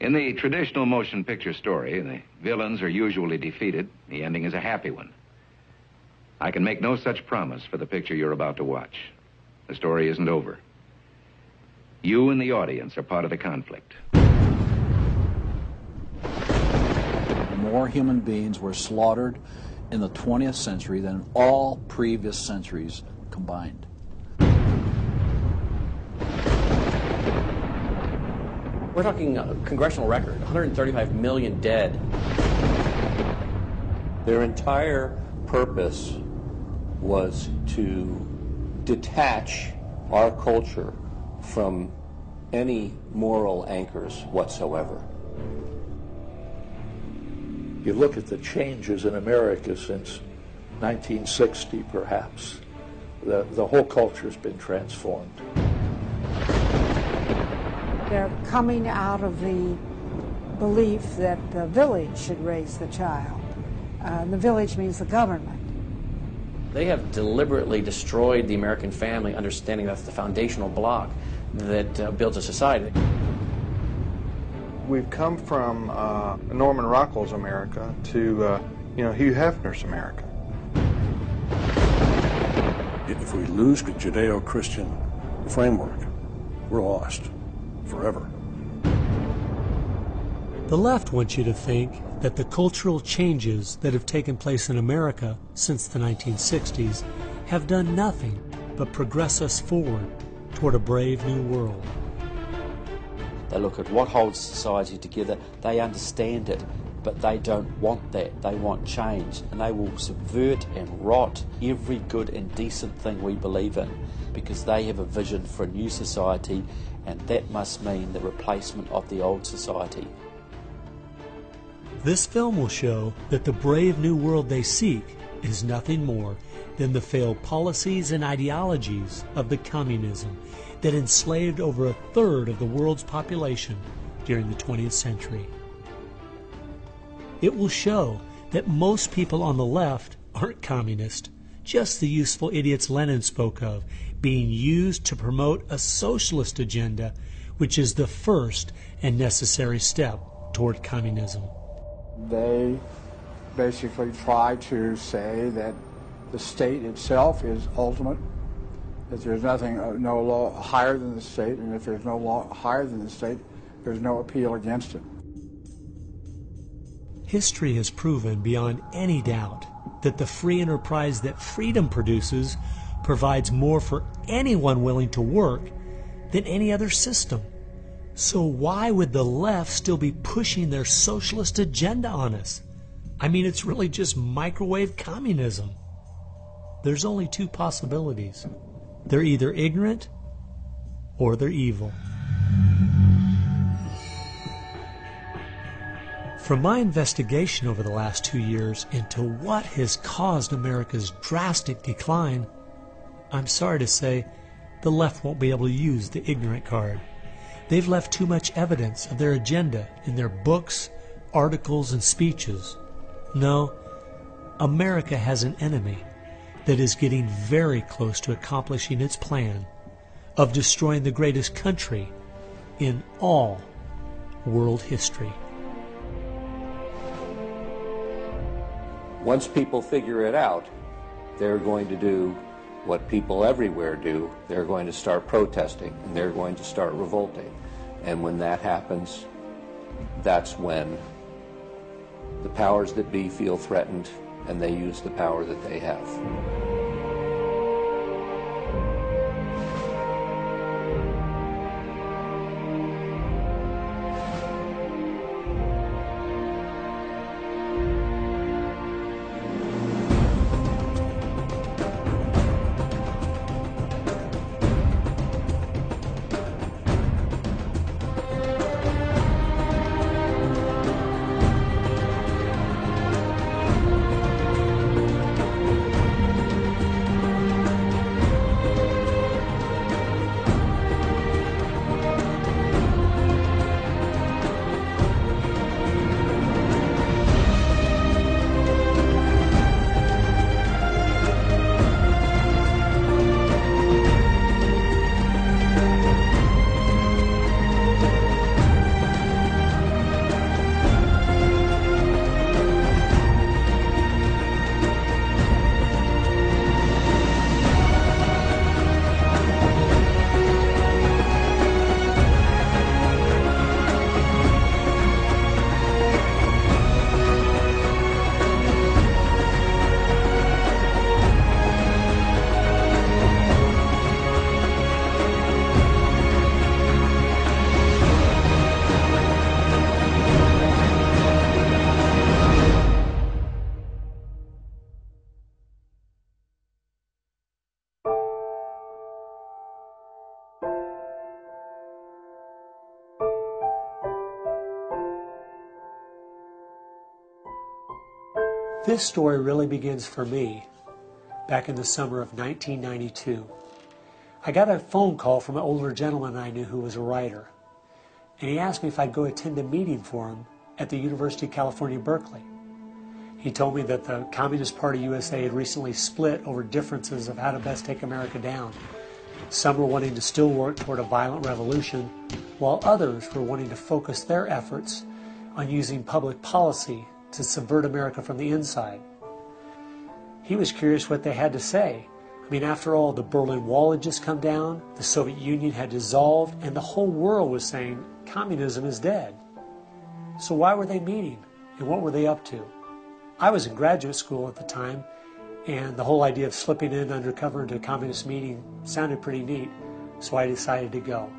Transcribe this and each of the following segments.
In the traditional motion picture story, the villains are usually defeated. The ending is a happy one. I can make no such promise for the picture you're about to watch. The story isn't over. You and the audience are part of the conflict. More human beings were slaughtered in the 20th century than all previous centuries combined. We're talking a congressional record, 135 million dead. Their entire purpose was to detach our culture from any moral anchors whatsoever. You look at the changes in America since 1960, perhaps. The whole culture has been transformed. They're coming out of the belief that the village should raise the child. The village means the government. They have deliberately destroyed the American family, understanding that's the foundational block that builds a society. We've come from Norman Rockwell's America to Hugh Hefner's America. If we lose the Judeo-Christian framework, we're lost forever. The left wants you to think that the cultural changes that have taken place in America since the 1960s have done nothing but progress us forward toward a brave new world. They look at what holds society together, they understand it, but they don't want that. They want change, and they will subvert and rot every good and decent thing we believe in, because they have a vision for a new society, and that must mean the replacement of the old society. This film will show that the brave new world they seek is nothing more than the failed policies and ideologies of the communism that enslaved over a third of the world's population during the 20th century. It will show that most people on the left aren't communist, just the useful idiots Lenin spoke of, being used to promote a socialist agenda, which is the first and necessary step toward communism. They basically try to say that the state itself is ultimate, that there's nothing, no law higher than the state, and if there's no law higher than the state, there's no appeal against it. History has proven beyond any doubt that the free enterprise that freedom produces provides more for anyone willing to work than any other system. So why would the left still be pushing their socialist agenda on us? I mean, it's really just microwave communism. There's only two possibilities. They're either ignorant or they're evil. From my investigation over the last 2 years into what has caused America's drastic decline, I'm sorry to say the left won't be able to use the ignorant card. They've left too much evidence of their agenda in their books, articles, and speeches. No, America has an enemy that is getting very close to accomplishing its plan of destroying the greatest country in all world history. Once people figure it out, they're going to do what people everywhere do. They're going to start protesting, and they're going to start revolting. And when that happens, that's when the powers that be feel threatened, and they use the power that they have. This story really begins for me back in the summer of 1992. I got a phone call from an older gentleman I knew who was a writer, and he asked me if I'd go attend a meeting for him at the University of California, Berkeley. He told me that the Communist Party USA had recently split over differences of how to best take America down. Some were wanting to still work toward a violent revolution, while others were wanting to focus their efforts on using public policy to subvert America from the inside. He was curious what they had to say. I mean, after all, the Berlin Wall had just come down, the Soviet Union had dissolved, and the whole world was saying communism is dead. So why were they meeting, and what were they up to? I was in graduate school at the time, and the whole idea of slipping in undercover into a communist meeting sounded pretty neat, so I decided to go.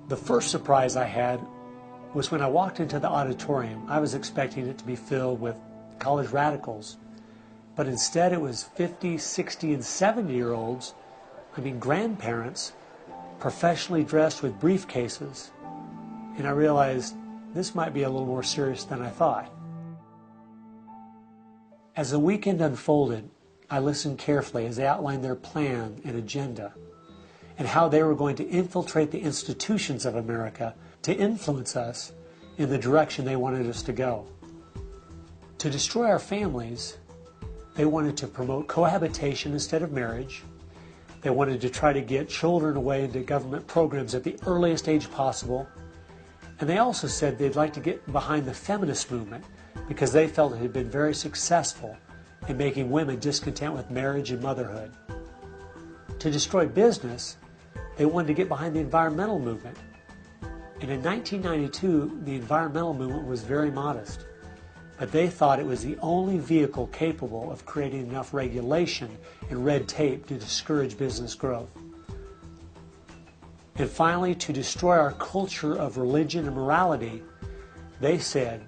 The first surprise I had was when I walked into the auditorium. I was expecting it to be filled with college radicals, but instead it was 50, 60, and 70-year-olds, grandparents, professionally dressed with briefcases, and I realized this might be a little more serious than I thought. As the weekend unfolded, I listened carefully as they outlined their plan and agenda, and how they were going to infiltrate the institutions of America to influence us in the direction they wanted us to go. To destroy our families, they wanted to promote cohabitation instead of marriage. They wanted to try to get children away into government programs at the earliest age possible. And they also said they'd like to get behind the feminist movement because they felt it had been very successful in making women discontent with marriage and motherhood. To destroy business, they wanted to get behind the environmental movement. And in 1992, the environmental movement was very modest, but they thought it was the only vehicle capable of creating enough regulation and red tape to discourage business growth. And finally, to destroy our culture of religion and morality, they said,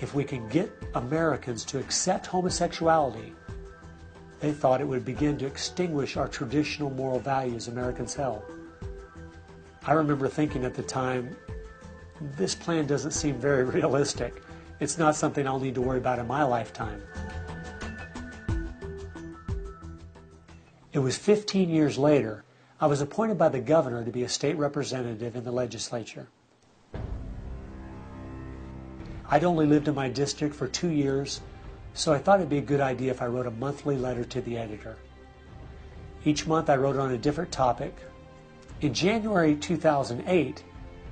if we can get Americans to accept homosexuality, they thought it would begin to extinguish our traditional moral values Americans held. I remember thinking at the time, this plan doesn't seem very realistic. It's not something I'll need to worry about in my lifetime. It was 15 years later, I was appointed by the governor to be a state representative in the legislature. I'd only lived in my district for 2 years, so I thought it'd be a good idea if I wrote a monthly letter to the editor. Each month I wrote on a different topic. In January 2008,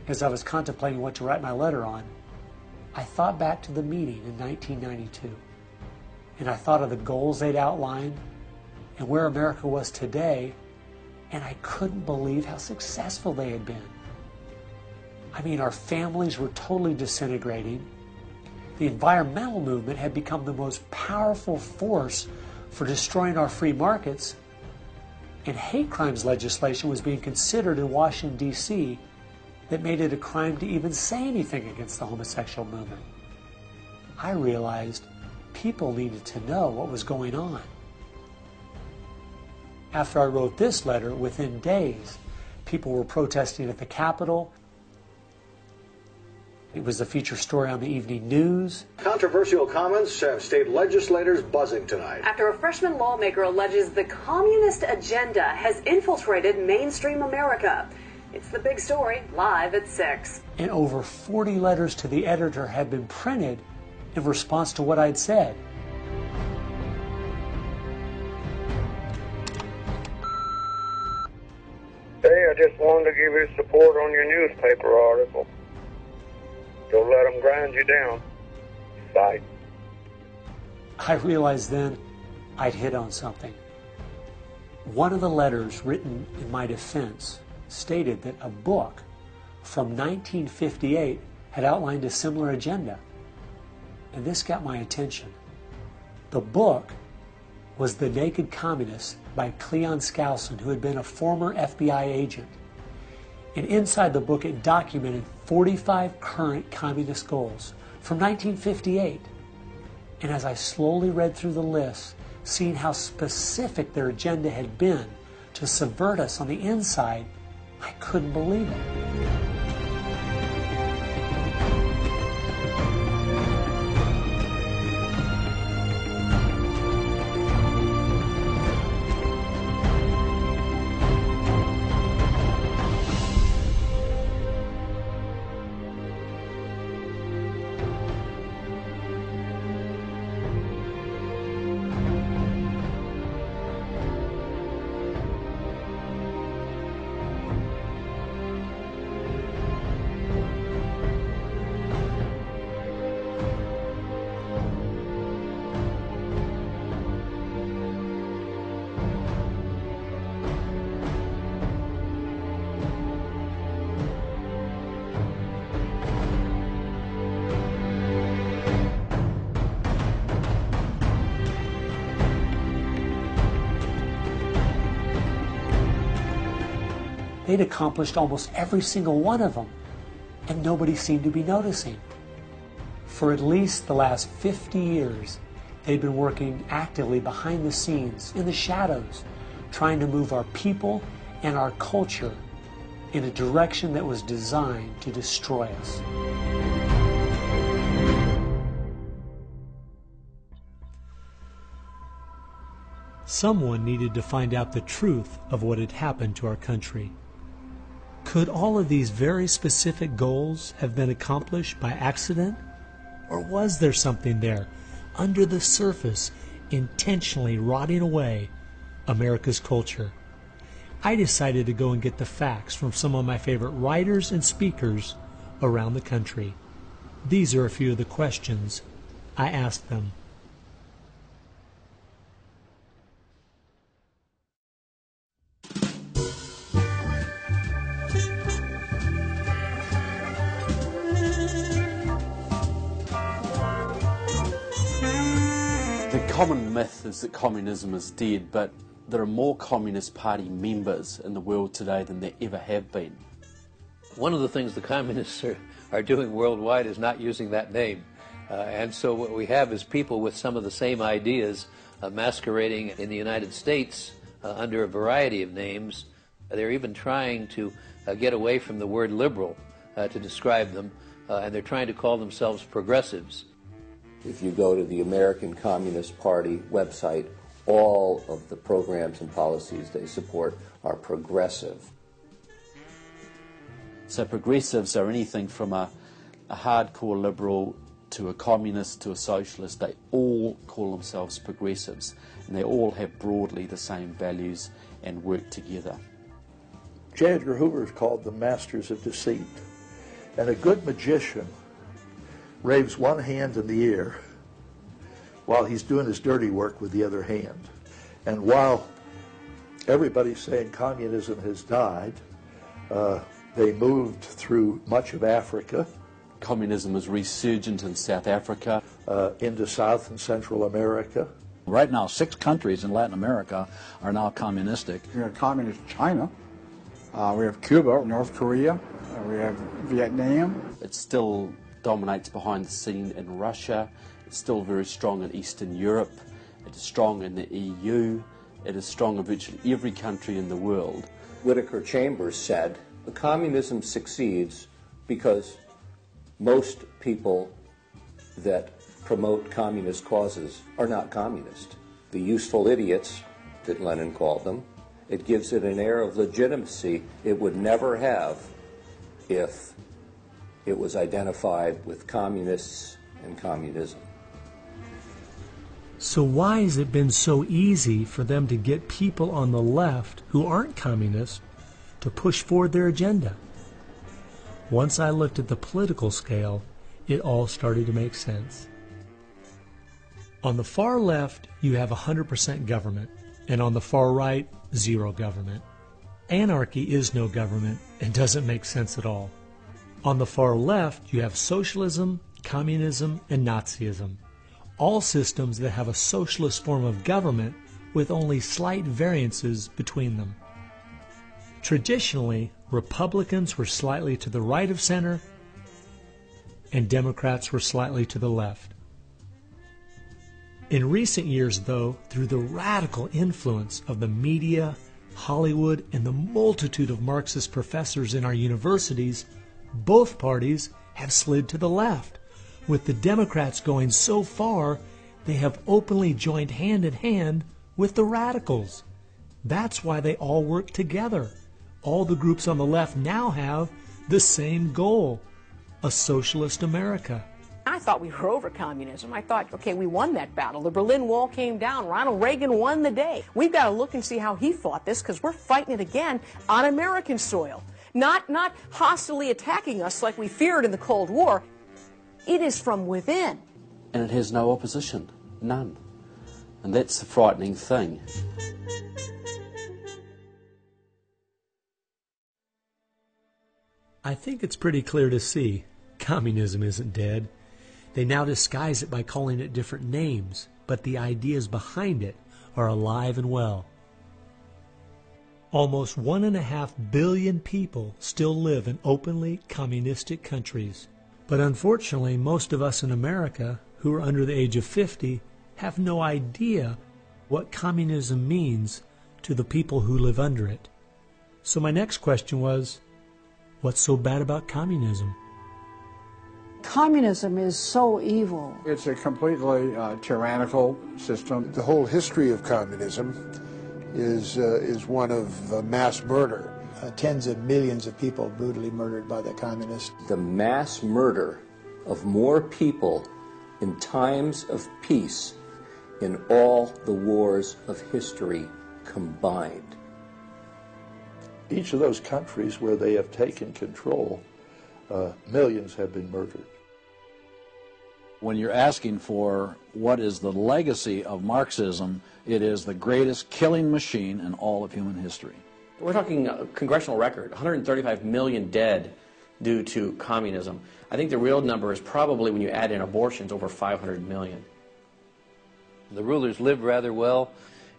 as I was contemplating what to write my letter on, I thought back to the meeting in 1992, and I thought of the goals they'd outlined and where America was today, and I couldn't believe how successful they had been. Our families were totally disintegrating. The environmental movement had become the most powerful force for destroying our free markets, and hate crimes legislation was being considered in Washington, D.C. that made it a crime to even say anything against the homosexual movement. I realized people needed to know what was going on. After I wrote this letter, within days, people were protesting at the Capitol. It was a feature story on the evening news. Controversial comments have state legislators buzzing tonight. After a freshman lawmaker alleges the communist agenda has infiltrated mainstream America. It's the big story, live at 6. And over 40 letters to the editor had been printed in response to what I'd said. Hey, I just wanted to give you support on your newspaper article. Don't let them grind you down. Bye. I realized then I'd hit on something. One of the letters written in my defense stated that a book from 1958 had outlined a similar agenda. And this got my attention. The book was The Naked Communist by Cleon Skousen, who had been a former FBI agent. And inside the book it documented 45 current communist goals from 1958. And as I slowly read through the list, seeing how specific their agenda had been to subvert us on the inside, I couldn't believe it. They'd accomplished almost every single one of them, and nobody seemed to be noticing. For at least the last 50 years, they'd been working actively behind the scenes, in the shadows, trying to move our people and our culture in a direction that was designed to destroy us. Someone needed to find out the truth of what had happened to our country. Could all of these very specific goals have been accomplished by accident? Or was there something there, under the surface, intentionally rotting away America's culture? I decided to go and get the facts from some of my favorite writers and speakers around the country. These are a few of the questions I asked them. The common myth is that communism is dead, but there are more Communist Party members in the world today than there ever have been. One of the things the communists are doing worldwide is not using that name. And so what we have is people with some of the same ideas masquerading in the United States under a variety of names. They're even trying to get away from the word liberal to describe them, and they're trying to call themselves progressives. If you go to the American Communist Party website, all of the programs and policies they support are progressive. So progressives are anything from a hardcore liberal to a communist to a socialist. They all call themselves progressives, and they all have broadly the same values and work together. J. Edgar Hoover is called the masters of deceit. And a good magician waves one hand in the air while he's doing his dirty work with the other hand. And while everybody's saying communism has died, they moved through much of Africa. Communism is resurgent in South Africa. Into South and Central America. Right now, 6 countries in Latin America are now communistic. We have communist China, we have Cuba, North Korea, we have Vietnam. It still dominates behind the scene in Russia. It's still very strong in Eastern Europe. It is strong in the EU. It is strong in virtually every country in the world. Whittaker Chambers said, the communism succeeds because most people that promote communist causes are not communist. The useful idiots, that Lenin called them, it gives it an air of legitimacy it would never have if it was identified with communists and communism. So why has it been so easy for them to get people on the left who aren't communists to push forward their agenda? Once I looked at the political scale, it all started to make sense. On the far left, you have 100% government, and on the far right, zero government. Anarchy is no government and doesn't make sense at all. On the far left, you have socialism, communism, and Nazism, all systems that have a socialist form of government with only slight variances between them. Traditionally, Republicans were slightly to the right of center, and Democrats were slightly to the left. In recent years, though, through the radical influence of the media, Hollywood, and the multitude of Marxist professors in our universities, both parties have slid to the left, with the Democrats going so far they have openly joined hand in hand with the radicals. That's why they all work together. All the groups on the left now have the same goal, a socialist America. I thought we were over communism. I thought, okay, we won that battle. The Berlin Wall came down. Ronald Reagan won the day. We've got to look and see how he fought this, because we're fighting it again on American soil. Not hostilely attacking us like we feared in the Cold War. It is from within. And it has no opposition. None. And that's the frightening thing. I think it's pretty clear to see communism isn't dead. They now disguise it by calling it different names, but the ideas behind it are alive and well. Almost 1.5 billion people still live in openly communistic countries. But unfortunately, most of us in America who are under the age of 50 have no idea what communism means to the people who live under it. So my next question was, what's so bad about communism? Communism is so evil. It's a completely tyrannical system. The whole history of communism is one of mass murder. Tens of millions of people brutally murdered by the communists. The mass murder of more people in times of peace in all the wars of history combined. Each of those countries where they have taken control, millions have been murdered. When you're asking for what is the legacy of Marxism, it is the greatest killing machine in all of human history. We're talking congressional record, 135 million dead due to communism. I think the real number is probably, when you add in abortions, over 500 million. The rulers lived rather well,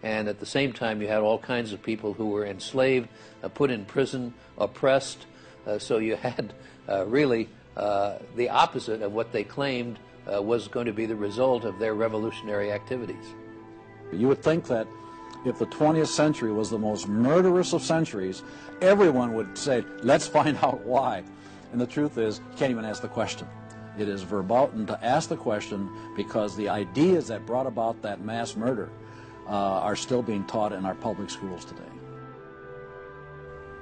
and at the same time you had all kinds of people who were enslaved, put in prison, oppressed, so you had really the opposite of what they claimed was going to be the result of their revolutionary activities. You would think that if the 20th century was the most murderous of centuries, everyone would say, let's find out why. And the truth is, you can't even ask the question. It is verboten to ask the question because the ideas that brought about that mass murder are still being taught in our public schools today.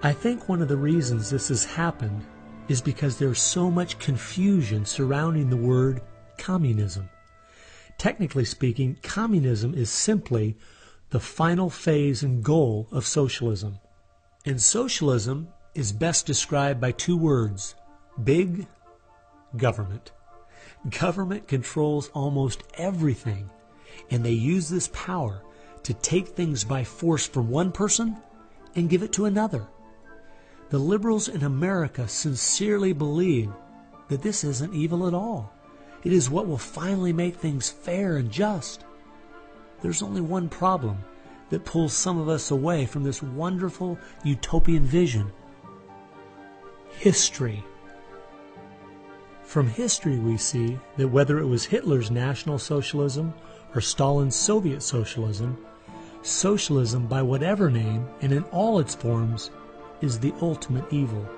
I think one of the reasons this has happened is because there's so much confusion surrounding the word communism. Technically speaking, communism is simply the final phase and goal of socialism. And socialism is best described by two words: big government. Government controls almost everything, and they use this power to take things by force from one person and give it to another. The liberals in America sincerely believe that this isn't evil at all. It is what will finally make things fair and just. There's only one problem that pulls some of us away from this wonderful utopian vision: history. From history we see that whether it was Hitler's National Socialism or Stalin's Soviet Socialism, socialism by whatever name and in all its forms is the ultimate evil.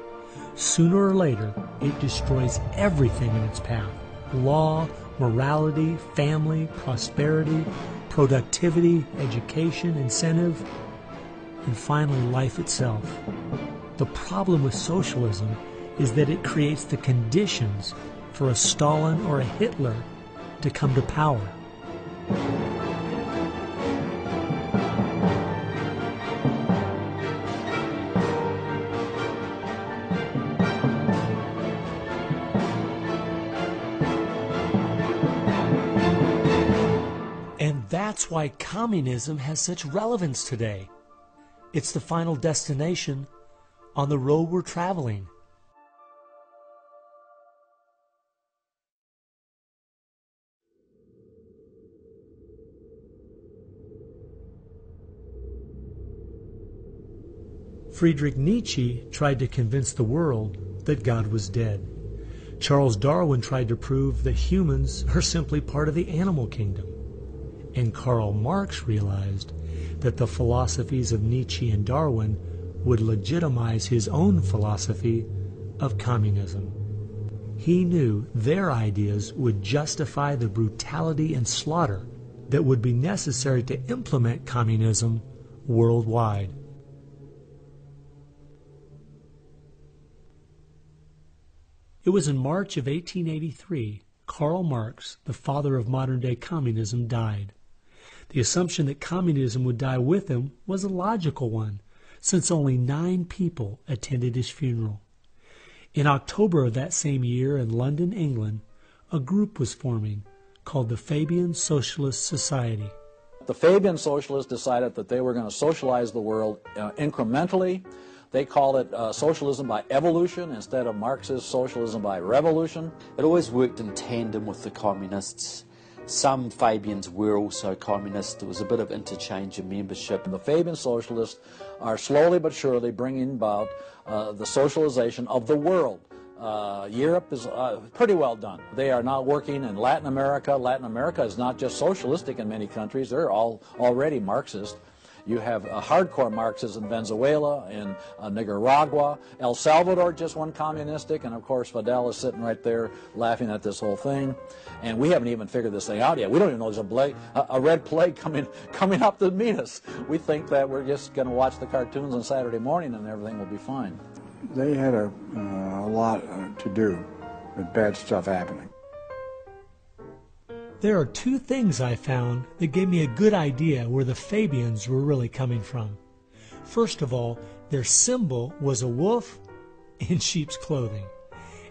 Sooner or later, it destroys everything in its path: law, morality, family, prosperity, productivity, education, incentive, and finally life itself. The problem with socialism is that it creates the conditions for a Stalin or a Hitler to come to power. And that's why communism has such relevance today. It's the final destination on the road we're traveling. Friedrich Nietzsche tried to convince the world that God was dead. Charles Darwin tried to prove that humans are simply part of the animal kingdom. And Karl Marx realized that the philosophies of Nietzsche and Darwin would legitimize his own philosophy of communism. He knew their ideas would justify the brutality and slaughter that would be necessary to implement communism worldwide. It was in March of 1883, Karl Marx, the father of modern-day communism, died. The assumption that communism would die with him was a logical one, since only 9 people attended his funeral. In October of that same year in London, England, a group was forming called the Fabian Socialist Society. The Fabian Socialists decided that they were going to socialize the world incrementally. They called it socialism by evolution instead of Marxist socialism by revolution. It always worked in tandem with the communists. Some Fabians were also communists. There was a bit of interchange of membership. The Fabian socialists are slowly but surely bringing about the socialization of the world. Europe is pretty well done. They are now working in Latin America. Latin America is not just socialistic in many countries. They're all already Marxist. You have hardcore Marxists in Venezuela, in Nicaragua. El Salvador just went communistic, and of course Fidel is sitting right there laughing at this whole thing. And we haven't even figured this thing out yet. We don't even know there's a red plague coming up to meet us. We think that we're just going to watch the cartoons on Saturday morning and everything will be fine. They had a lot to do with bad stuff happening. There are two things I found that gave me a good idea where the Fabians were really coming from. First of all, their symbol was a wolf in sheep's clothing.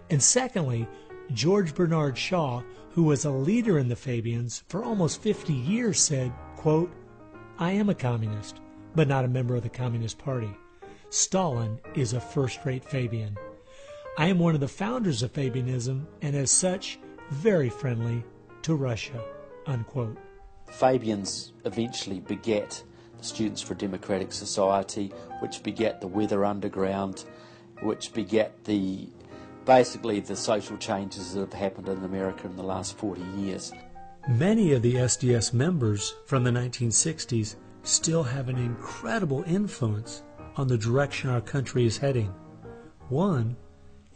And secondly, George Bernard Shaw, who was a leader in the Fabians for almost 50 years, said, quote, "I am a communist, but not a member of the Communist Party. Stalin is a first-rate Fabian. I am one of the founders of Fabianism, and as such, very friendly to Russia," unquote. Fabians eventually beget the Students for Democratic Society, which beget the Weather Underground, which beget basically the social changes that have happened in America in the last 40 years. Many of the SDS members from the 1960s still have an incredible influence on the direction our country is heading. One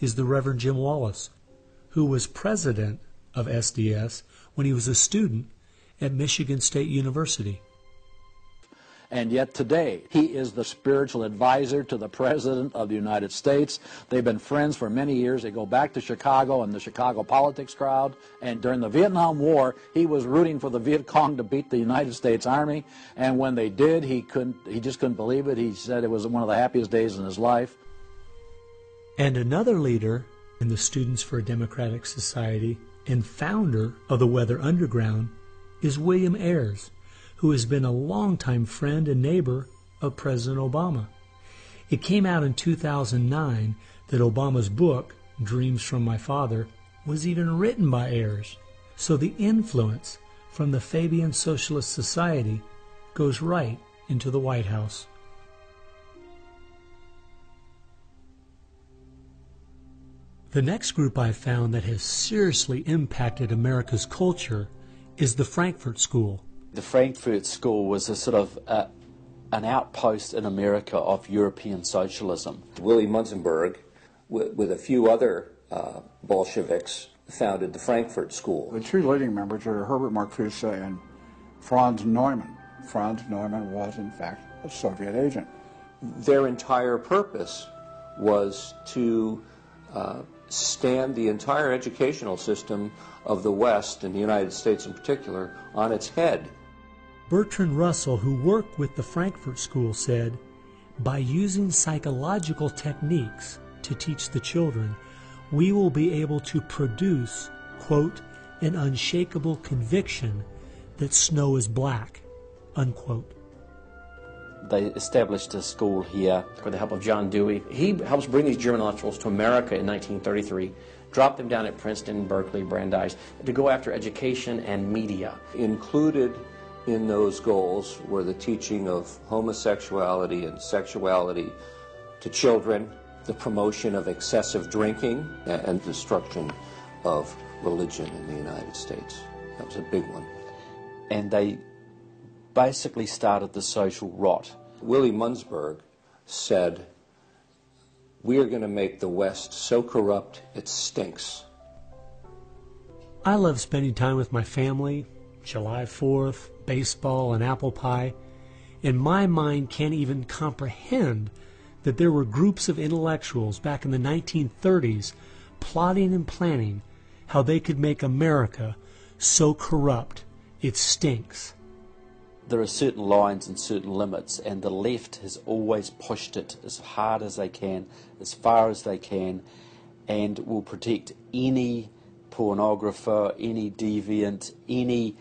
is the Reverend Jim Wallace, who was president of SDS when he was a student at Michigan State University. And yet today, he is the spiritual advisor to the President of the United States. They've been friends for many years. They go back to Chicago and the Chicago politics crowd. And during the Vietnam War, he was rooting for the Viet Cong to beat the United States Army. And when they did, he just couldn't believe it. He said it was one of the happiest days in his life. And another leader in the Students for a Democratic Society and founder of the Weather Underground is William Ayers, who has been a longtime friend and neighbor of President Obama. It came out in 2009 that Obama's book, Dreams from My Father, was even written by Ayers. So the influence from the Fabian Socialist Society goes right into the White House. The next group I found that has seriously impacted America's culture is the Frankfurt School. The Frankfurt School was a sort of an outpost in America of European socialism. Willy Munzenberg, with a few other Bolsheviks, founded the Frankfurt School. The two leading members are Herbert Marcuse and Franz Neumann. Franz Neumann was, in fact, a Soviet agent. Their entire purpose was to stand the entire educational system of the West, and the United States in particular, on its head. Bertrand Russell, who worked with the Frankfurt School, said, "By using psychological techniques to teach the children, we will be able to produce, quote, an unshakable conviction that snow is black," unquote. They established a school here. With the help of John Dewey. He helps bring these German intellectuals to America in 1933, drop them down at Princeton, Berkeley, Brandeis, to go after education and media. Included in those goals were the teaching of homosexuality and sexuality to children, the promotion of excessive drinking, and destruction of religion in the United States. That was a big one. And they basically started the social rot. Willy Munzenberg said, "We are going to make the West so corrupt it stinks." I love spending time with my family, July 4th, baseball, and apple pie, and my mind can't even comprehend that there were groups of intellectuals back in the 1930s plotting and planning how they could make America so corrupt it stinks. There are certain lines and certain limits, and the left has always pushed it as hard as they can, as far as they can, and will protect any pornographer, any deviant, any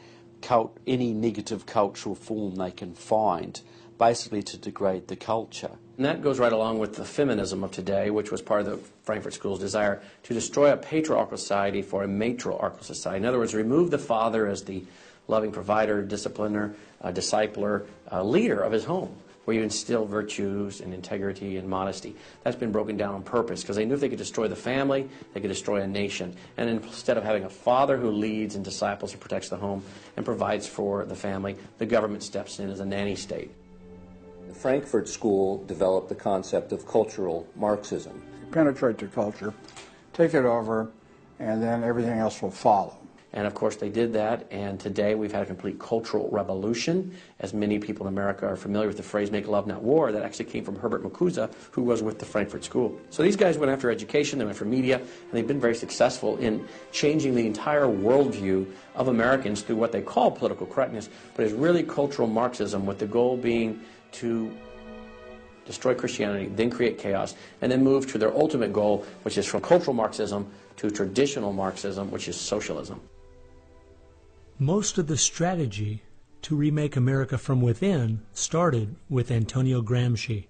negative cultural form they can find. basically to degrade the culture. And that goes right along with the feminism of today, which was part of the Frankfurt School's desire to destroy a patriarchal society for a matriarchal society. In other words, remove the father as the loving provider, discipliner, discipler, leader of his home, where you instill virtues and integrity and modesty. That's been broken down on purpose because they knew if they could destroy the family, they could destroy a nation. And instead of having a father who leads and disciples and protects the home and provides for the family, the government steps in as a nanny state. The Frankfurt School developed the concept of cultural Marxism. Penetrate the culture, take it over, and then everything else will follow. And of course they did that, and today we've had a complete cultural revolution. As many people in America are familiar with the phrase "make love, not war," that actually came from Herbert Marcuse, who was with the Frankfurt School. So these guys went after education, they went for media, and they've been very successful in changing the entire worldview of Americans through what they call political correctness, but it's really cultural Marxism, with the goal being to destroy Christianity, then create chaos, and then move to their ultimate goal, which is from cultural Marxism to traditional Marxism, which is socialism. Most of the strategy to remake America from within started with Antonio Gramsci,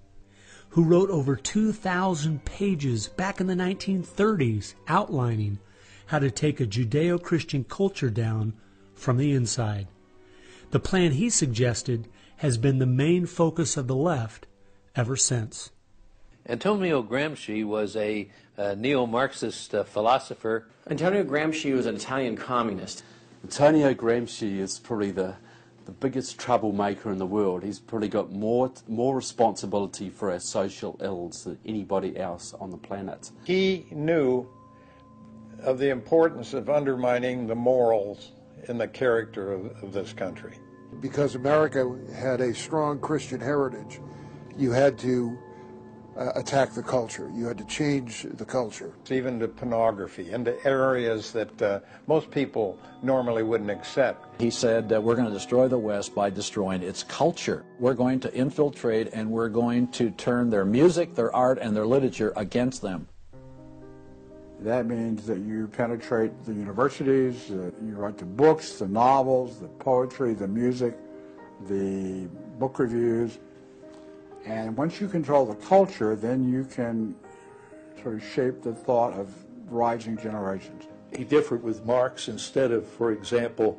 who wrote over 2,000 pages back in the 1930s outlining how to take a Judeo-Christian culture down from the inside. The plan he suggested has been the main focus of the left ever since. Antonio Gramsci was a neo-Marxist philosopher. Antonio Gramsci was an Italian communist. Antonio Gramsci is probably the biggest troublemaker in the world. He's probably got more responsibility for our social ills than anybody else on the planet. He knew of the importance of undermining the morals and the character of this country. Because America had a strong Christian heritage, you had to attack the culture. You had to change the culture. Even to pornography, into areas that most people normally wouldn't accept. He said that we're going to destroy the West by destroying its culture. We're going to infiltrate and we're going to turn their music, their art, and their literature against them. That means that you penetrate the universities, you write the books, the novels, the poetry, the music, the book reviews. And once you control the culture, then you can sort of shape the thought of rising generations. He differed with Marx. Instead of, for example,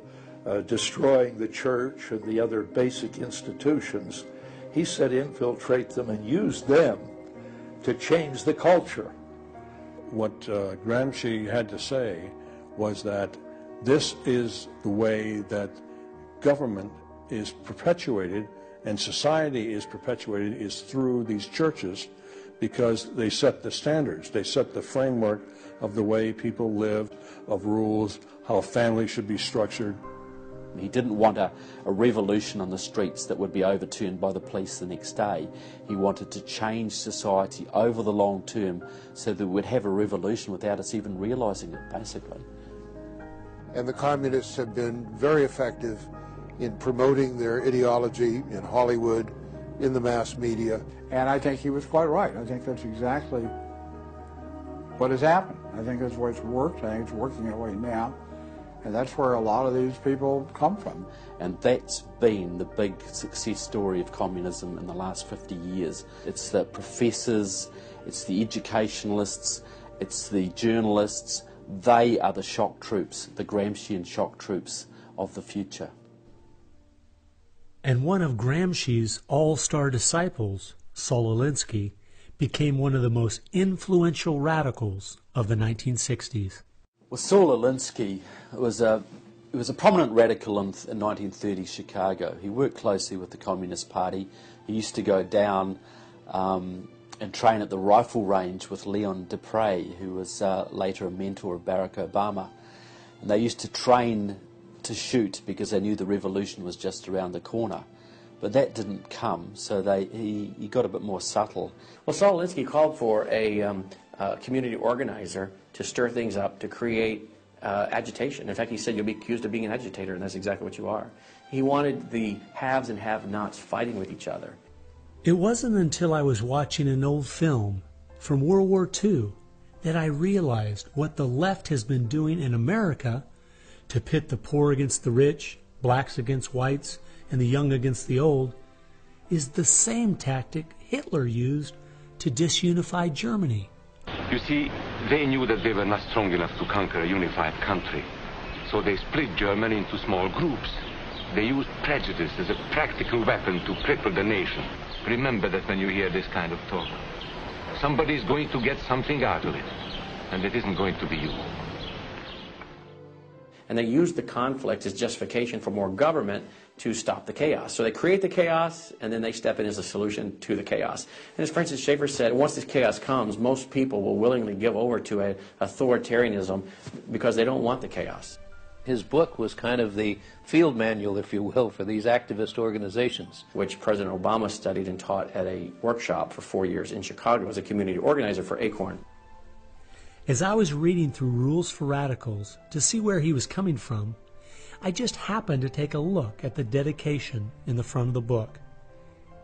destroying the church and the other basic institutions, he said infiltrate them and use them to change the culture. What Gramsci had to say was that this is the way that government is perpetuated and society is perpetuated, is through these churches, because they set the standards, they set the framework of the way people live, of rules, how a family should be structured. He didn't want a revolution on the streets that would be overturned by the police the next day. He wanted to change society over the long term so that we'd have a revolution without us even realizing it, basically. And the communists have been very effective in promoting their ideology in Hollywood, in the mass media. And I think he was quite right. I think that's exactly what has happened. I think that's the way it's worked. I think it's working that way now. And that's where a lot of these people come from. And that's been the big success story of communism in the last 50 years. It's the professors, it's the educationalists, it's the journalists. They are the shock troops, the Gramscian shock troops of the future. And one of Gramsci's all-star disciples, Saul Alinsky, became one of the most influential radicals of the 1960s. Well, Saul Alinsky was a prominent radical in 1930 Chicago. He worked closely with the Communist Party. He used to go down and train at the rifle range with Leon Dupre, who was later a mentor of Barack Obama. And they used to train to shoot because they knew the revolution was just around the corner. But that didn't come, so he got a bit more subtle. Well, Saul Alinsky called for a community organizer to stir things up, to create agitation. In fact, he said, you'll be accused of being an agitator, and that's exactly what you are. He wanted the haves and have-nots fighting with each other. It wasn't until I was watching an old film from World War II that I realized what the left has been doing in America to pit the poor against the rich, blacks against whites, and the young against the old, is the same tactic Hitler used to disunify Germany. You see, they knew that they were not strong enough to conquer a unified country. So they split Germany into small groups. They used prejudice as a practical weapon to cripple the nation. Remember that when you hear this kind of talk. Somebody's going to get something out of it, and it isn't going to be you. And they use the conflict as justification for more government to stop the chaos. So they create the chaos, and then they step in as a solution to the chaos. And as Francis Schaeffer said, once this chaos comes, most people will willingly give over to an authoritarianism because they don't want the chaos. His book was kind of the field manual, if you will, for these activist organizations. Which President Obama studied and taught at a workshop for 4 years in Chicago as a community organizer for ACORN. As I was reading through Rules for Radicals to see where he was coming from, I just happened to take a look at the dedication in the front of the book.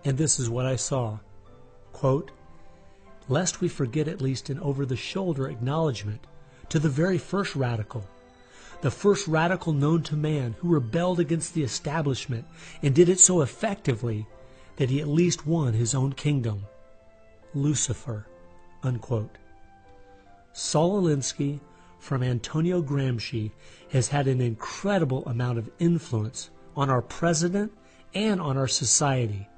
And this is what I saw. Quote, "Lest we forget at least an over-the-shoulder acknowledgement to the very first radical, the first radical known to man who rebelled against the establishment and did it so effectively that he at least won his own kingdom. Lucifer." Unquote. Saul Alinsky from Antonio Gramsci has had an incredible amount of influence on our president and on our society,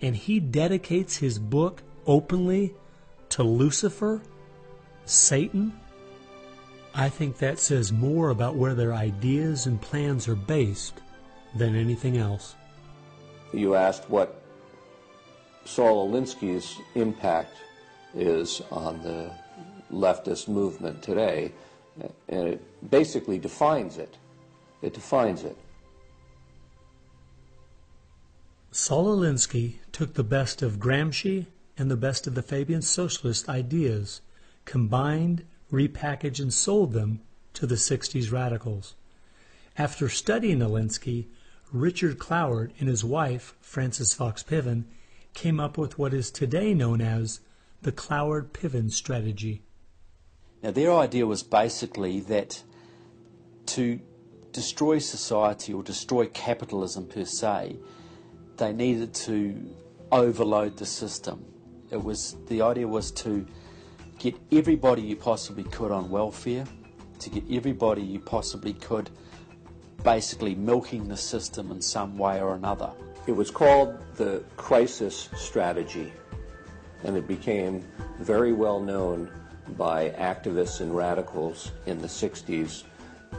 and he dedicates his book openly to Lucifer, Satan. I think that says more about where their ideas and plans are based than anything else. You asked what Saul Alinsky's impact is on the leftist movement today, and it basically defines it. It defines it. Saul Alinsky took the best of Gramsci and the best of the Fabian socialist ideas, combined, repackaged, and sold them to the 60s radicals. After studying Alinsky, Richard Cloward and his wife, Frances Fox Piven, came up with what is today known as the Cloward-Piven strategy. Now, their idea was basically that to destroy society or destroy capitalism per se, they needed to overload the system. The idea was to get everybody you possibly could on welfare, to get everybody you possibly could basically milking the system in some way or another. It was called the crisis strategy, and it became very well known by activists and radicals in the 60s.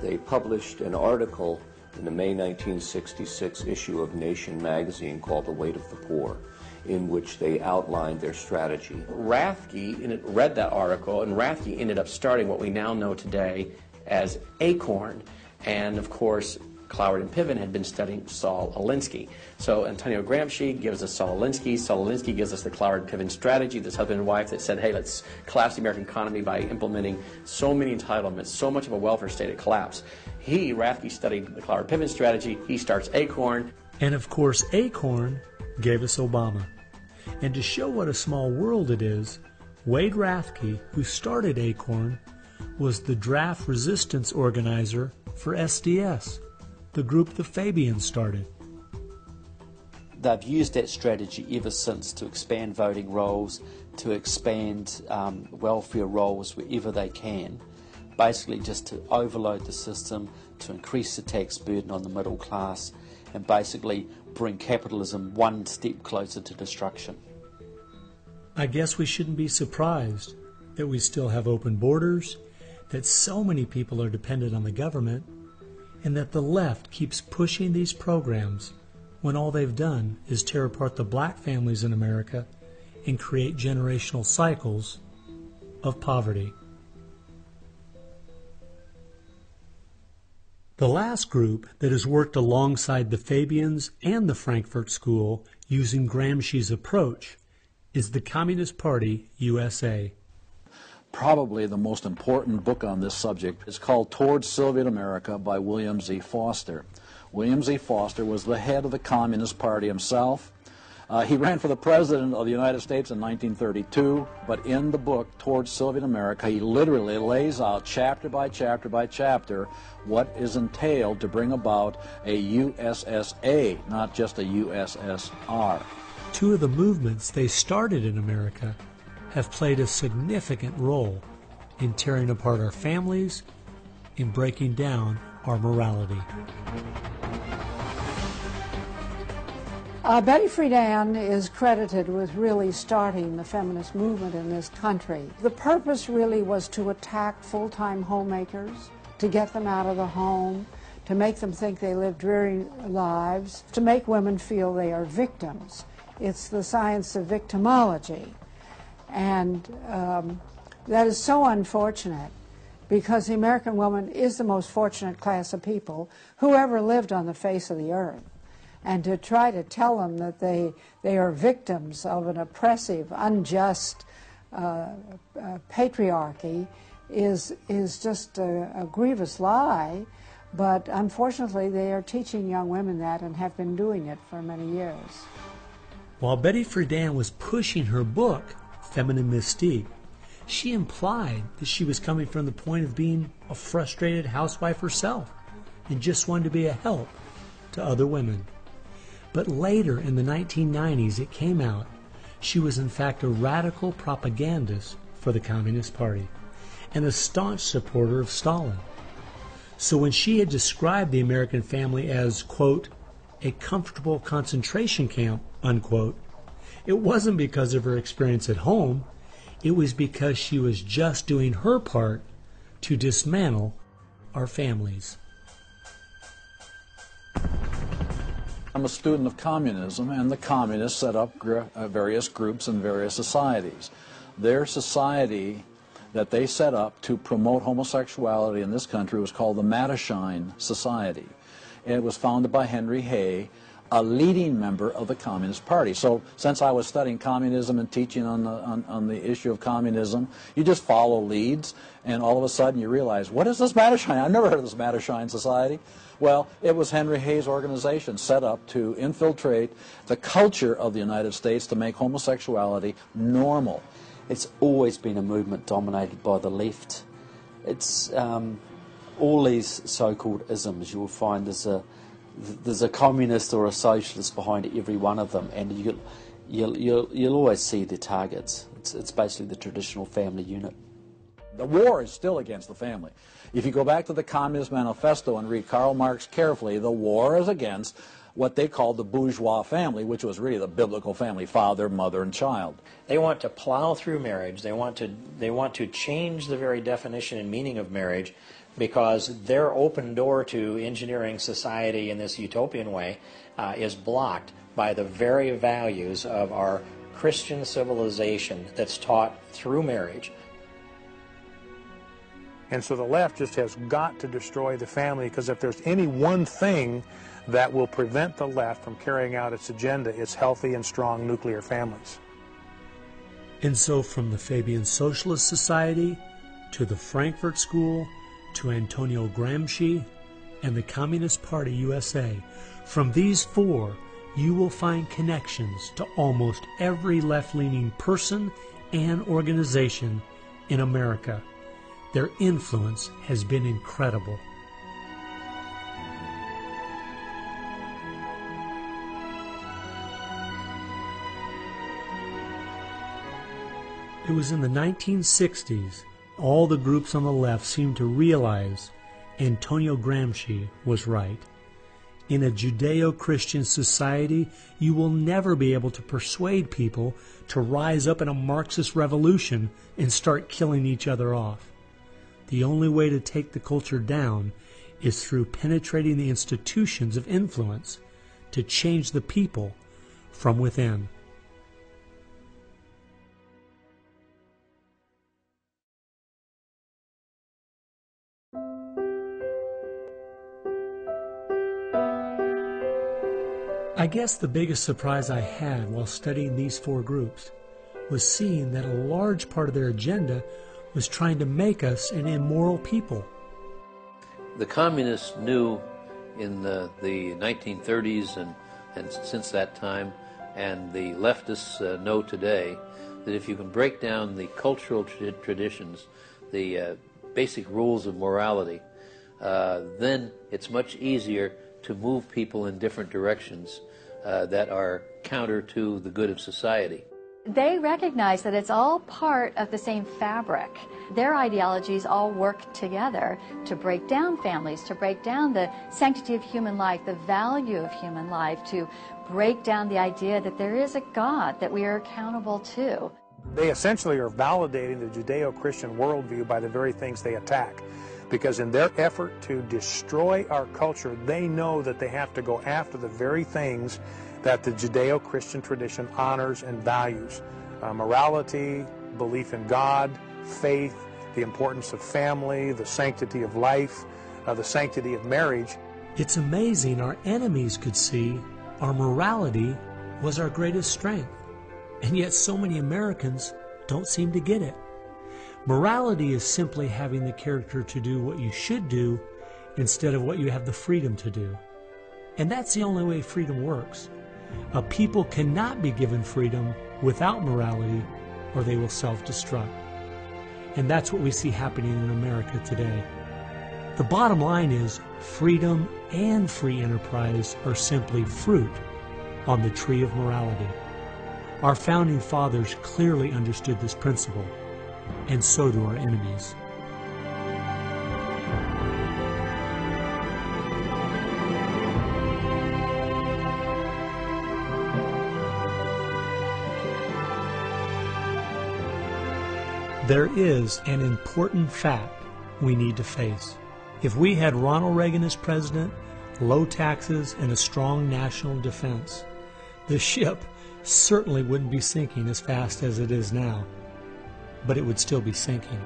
They published an article in the May 1966 issue of Nation magazine called The Weight of the Poor, in which they outlined their strategy. Rathke read that article, and Rathke ended up starting what we now know today as ACORN, and of course Cloward and Piven had been studying Saul Alinsky. So Antonio Gramsci gives us Saul Alinsky. Saul Alinsky gives us the Cloward-Piven strategy, this husband and wife that said, hey, let's collapse the American economy by implementing so many entitlements, so much of a welfare state at collapse. Rathke studied the Cloward-Piven strategy. He starts ACORN. And of course, ACORN gave us Obama. And to show what a small world it is, Wade Rathke, who started ACORN, was the draft resistance organizer for SDS, the group the Fabians started. They've used that strategy ever since to expand voting rolls, to expand welfare rolls wherever they can, basically just to overload the system, to increase the tax burden on the middle class, and basically bring capitalism one step closer to destruction. I guess we shouldn't be surprised that we still have open borders, that so many people are dependent on the government, and that the left keeps pushing these programs when all they've done is tear apart the black families in America and create generational cycles of poverty. The last group that has worked alongside the Fabians and the Frankfurt School using Gramsci's approach is the Communist Party USA. Probably the most important book on this subject is called Towards Soviet America by William Z. Foster. William Z. Foster was the head of the Communist Party himself. He ran for the President of the United States in 1932, but in the book Towards Soviet America, he literally lays out chapter by chapter by chapter what is entailed to bring about a USSA, not just a USSR. Two of the movements they started in America have played a significant role in tearing apart our families, in breaking down our morality. Betty Friedan is credited with really starting the feminist movement in this country. The purpose really was to attack full-time homemakers, to get them out of the home, to make them think they live dreary lives, to make women feel they are victims. It's the science of victimology. And that is so unfortunate, because the American woman is the most fortunate class of people who ever lived on the face of the earth. And to try to tell them that they are victims of an oppressive, unjust patriarchy is just a grievous lie. But unfortunately, they are teaching young women that and have been doing it for many years. While Betty Friedan was pushing her book, Feminine Mystique, she implied that she was coming from the point of being a frustrated housewife herself and just wanted to be a help to other women. But later, in the 1990s, it came out she was in fact a radical propagandist for the Communist Party and a staunch supporter of Stalin. So when she had described the American family as, quote, a comfortable concentration camp, unquote, it wasn't because of her experience at home. It was because she was just doing her part to dismantle our families. I'm a student of communism, and the communists set up various groups and various societies. Their society that they set up to promote homosexuality in this country was called the Mattachine Society. It was founded by Henry Hay, a leading member of the Communist Party. So since I was studying communism and teaching on the issue of communism, you just follow leads, and all of a sudden you realize, what is this Mattachine? I've never heard of this Mattachine Society. Well, it was Henry Hay's organization set up to infiltrate the culture of the United States to make homosexuality normal. It's always been a movement dominated by the left. It's all these so-called isms. You will find there's a communist or a socialist behind every one of them, and you'll always see their targets. It's basically the traditional family unit. The war is still against the family. If you go back to the Communist Manifesto and read Karl Marx carefully, the war is against what they called the bourgeois family, which was really the biblical family, father, mother, and child. They want to plow through marriage. They want to change the very definition and meaning of marriage, because their open door to engineering society in this utopian way is blocked by the very values of our Christian civilization that's taught through marriage. And so the left just has got to destroy the family, because if there's any one thing that will prevent the left from carrying out its agenda, it's healthy and strong nuclear families. And so from the Fabian Socialist Society to the Frankfurt School to Antonio Gramsci and the Communist Party USA, from these four you will find connections to almost every left-leaning person and organization in America. Their influence has been incredible. It was in the 1960s all the groups on the left seemed to realize Antonio Gramsci was right. In a Judeo-Christian society, you will never be able to persuade people to rise up in a Marxist revolution and start killing each other off. The only way to take the culture down is through penetrating the institutions of influence to change the people from within. I guess the biggest surprise I had while studying these four groups was seeing that a large part of their agenda was trying to make us an immoral people. The communists knew in the 1930s and since that time, and the leftists know today, that if you can break down the cultural traditions, the basic rules of morality, then it's much easier to move people in different directions that are counter to the good of society. They recognize that it's all part of the same fabric. Their ideologies all work together to break down families, to break down the sanctity of human life, the value of human life, to break down the idea that there is a God that we are accountable to. They essentially are validating the Judeo-Christian worldview by the very things they attack. Because in their effort to destroy our culture, they know that they have to go after the very things that the Judeo-Christian tradition honors and values. Morality, belief in God, faith, the importance of family, the sanctity of life, the sanctity of marriage. It's amazing our enemies could see our morality was our greatest strength. And yet so many Americans don't seem to get it. Morality is simply having the character to do what you should do instead of what you have the freedom to do. And that's the only way freedom works. A people cannot be given freedom without morality, or they will self-destruct. And that's what we see happening in America today. The bottom line is freedom and free enterprise are simply fruit on the tree of morality. Our founding fathers clearly understood this principle, and so do our enemies. There is an important fact we need to face. If we had Ronald Reagan as president, low taxes, and a strong national defense, the ship certainly wouldn't be sinking as fast as it is now, but it would still be sinking.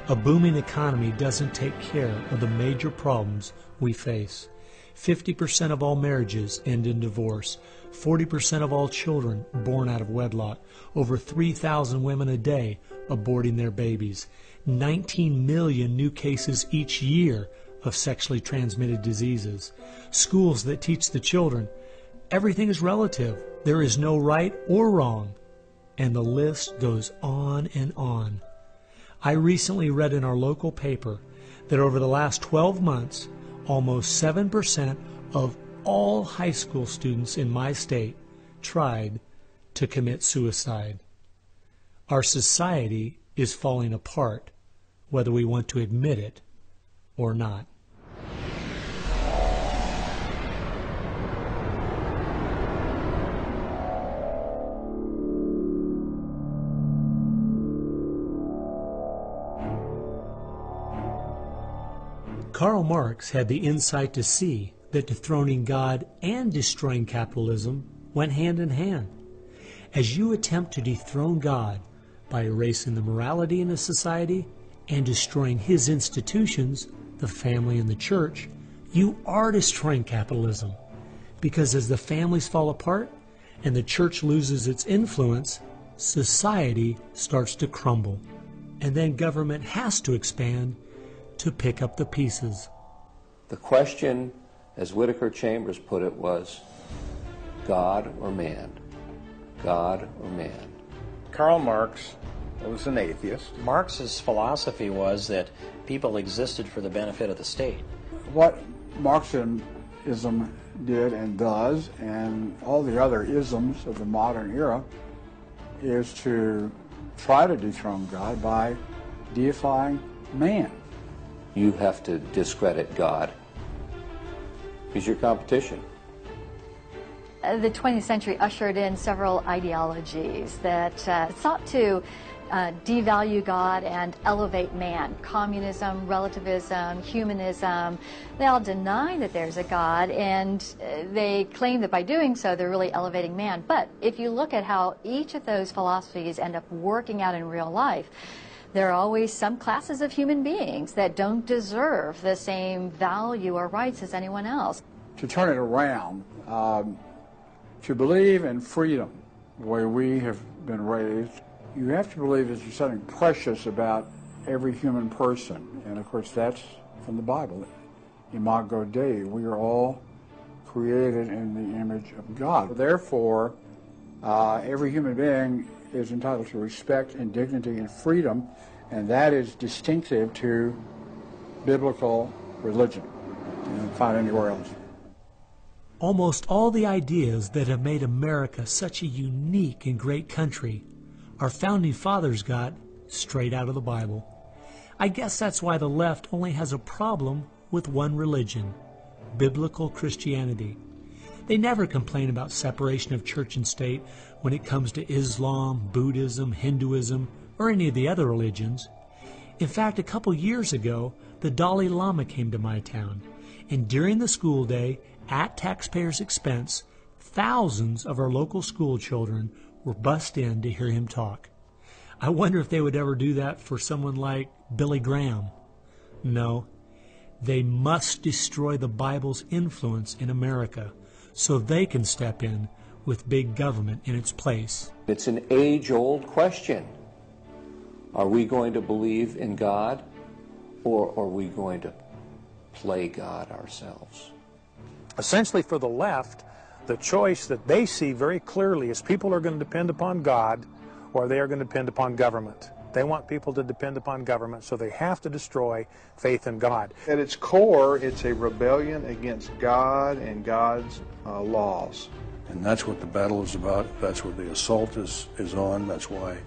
A booming economy doesn't take care of the major problems we face. 50% of all marriages end in divorce. 40% of all children born out of wedlock. Over 3,000 women a day aborting their babies. 19 million new cases each year of sexually transmitted diseases. Schools that teach the children everything is relative. There is no right or wrong. And the list goes on and on. I recently read in our local paper that over the last 12 months, almost 7% of all high school students in my state tried to commit suicide. Our society is falling apart, whether we want to admit it or not. Karl Marx had the insight to see that dethroning God and destroying capitalism went hand in hand. As you attempt to dethrone God by erasing the morality in a society and destroying his institutions, the family and the church, you are destroying capitalism. Because as the families fall apart and the church loses its influence, society starts to crumble. And then government has to expand to pick up the pieces. The question, as Whittaker Chambers put it, was God or man? God or man? Karl Marx was an atheist. Marx's philosophy was that people existed for the benefit of the state. What Marxism did and does, and all the other isms of the modern era, is to try to dethrone God by deifying man. You have to discredit God. He's your competition. The 20th century ushered in several ideologies that sought to devalue God and elevate man. Communism, relativism, humanism, they all deny that there's a God, and they claim that by doing so they're really elevating man. But if you look at how each of those philosophies end up working out in real life, there are always some classes of human beings that don't deserve the same value or rights as anyone else. To turn it around, to believe in freedom, the way we have been raised, you have to believe that there's something precious about every human person. And of course that's from the Bible. Imago Dei, we are all created in the image of God. Therefore, every human being is entitled to respect and dignity and freedom, and that is distinctive to biblical religion. You don't find anywhere else. Almost all the ideas that have made America such a unique and great country our founding fathers got straight out of the Bible. I guess that's why the left only has a problem with one religion, biblical Christianity. They never complain about separation of church and state when it comes to Islam, Buddhism, Hinduism, or any of the other religions. In fact, a couple years ago, the Dalai Lama came to my town, and during the school day, at taxpayers' expense, thousands of our local school children were bussed in to hear him talk. I wonder if they would ever do that for someone like Billy Graham. No, they must destroy the Bible's influence in America so they can step in with big government in its place. It's an age-old question. Are we going to believe in God, or are we going to play God ourselves? Essentially, for the left, the choice that they see very clearly is people are going to depend upon God or they are going to depend upon government. They want people to depend upon government, so they have to destroy faith in God. At its core, it's a rebellion against God and God's laws. And that's what the battle is about. That's what the assault is on. That's why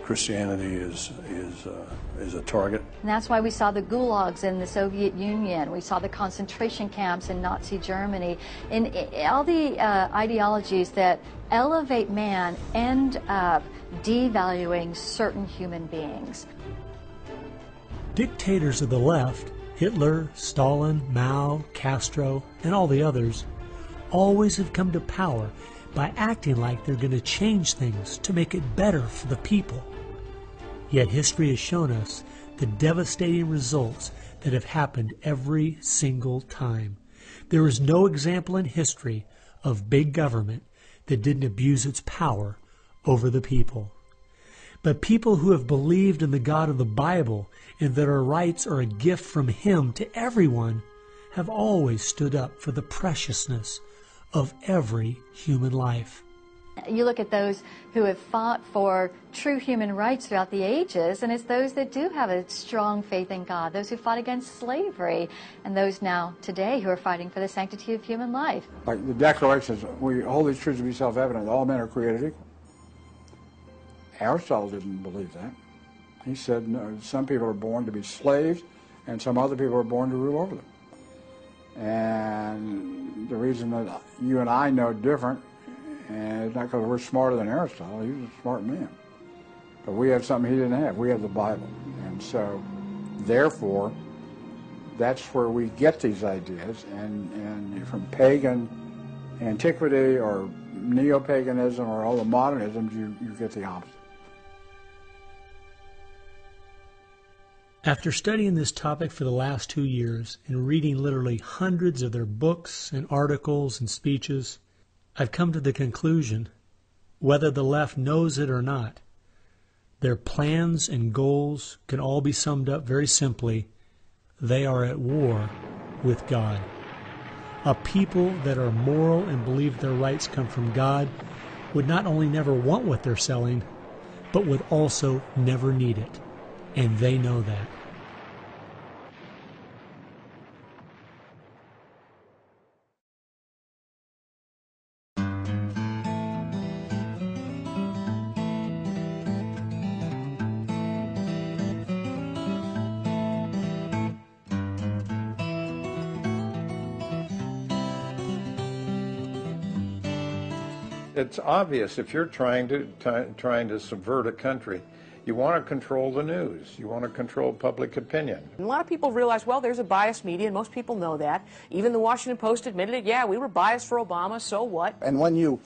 Christianity is a target. And that's why we saw the gulags in the Soviet Union. We saw the concentration camps in Nazi Germany. And all the ideologies that elevate man end up devaluing certain human beings. Dictators of the left, Hitler, Stalin, Mao, Castro, and all the others, always have come to power by acting like they're going to change things to make it better for the people. Yet history has shown us the devastating results that have happened every single time. There is no example in history of big government that didn't abuse its power over the people. But people who have believed in the God of the Bible and that our rights are a gift from Him to everyone have always stood up for the preciousness of every human life. You look at those who have fought for true human rights throughout the ages, and it's those that do have a strong faith in God, those who fought against slavery, and those now today who are fighting for the sanctity of human life. Like the Declaration says, we hold these truths to be self-evident, that all men are created equal. Aristotle didn't believe that. He said, no, some people are born to be slaves, and some other people are born to rule over them. And the reason that you and I know different, and it's not because we're smarter than Aristotle, he was a smart man. But we have something he didn't have. We have the Bible. And so, therefore, that's where we get these ideas. And from pagan antiquity or neo-paganism or all the modernisms, you get the opposite. After studying this topic for the last 2 years and reading literally hundreds of their books and articles and speeches, I've come to the conclusion, whether the left knows it or not, their plans and goals can all be summed up very simply. They are at war with God. A people that are moral and believe their rights come from God would not only never want what they're selling, but would also never need it. And they know that. It's obvious if you're trying to subvert a country, you want to control the news. You want to control public opinion. And a lot of people realize, well, there's a biased media, and most people know that. Even the Washington Post admitted it. Yeah, we were biased for Obama, so what? And when you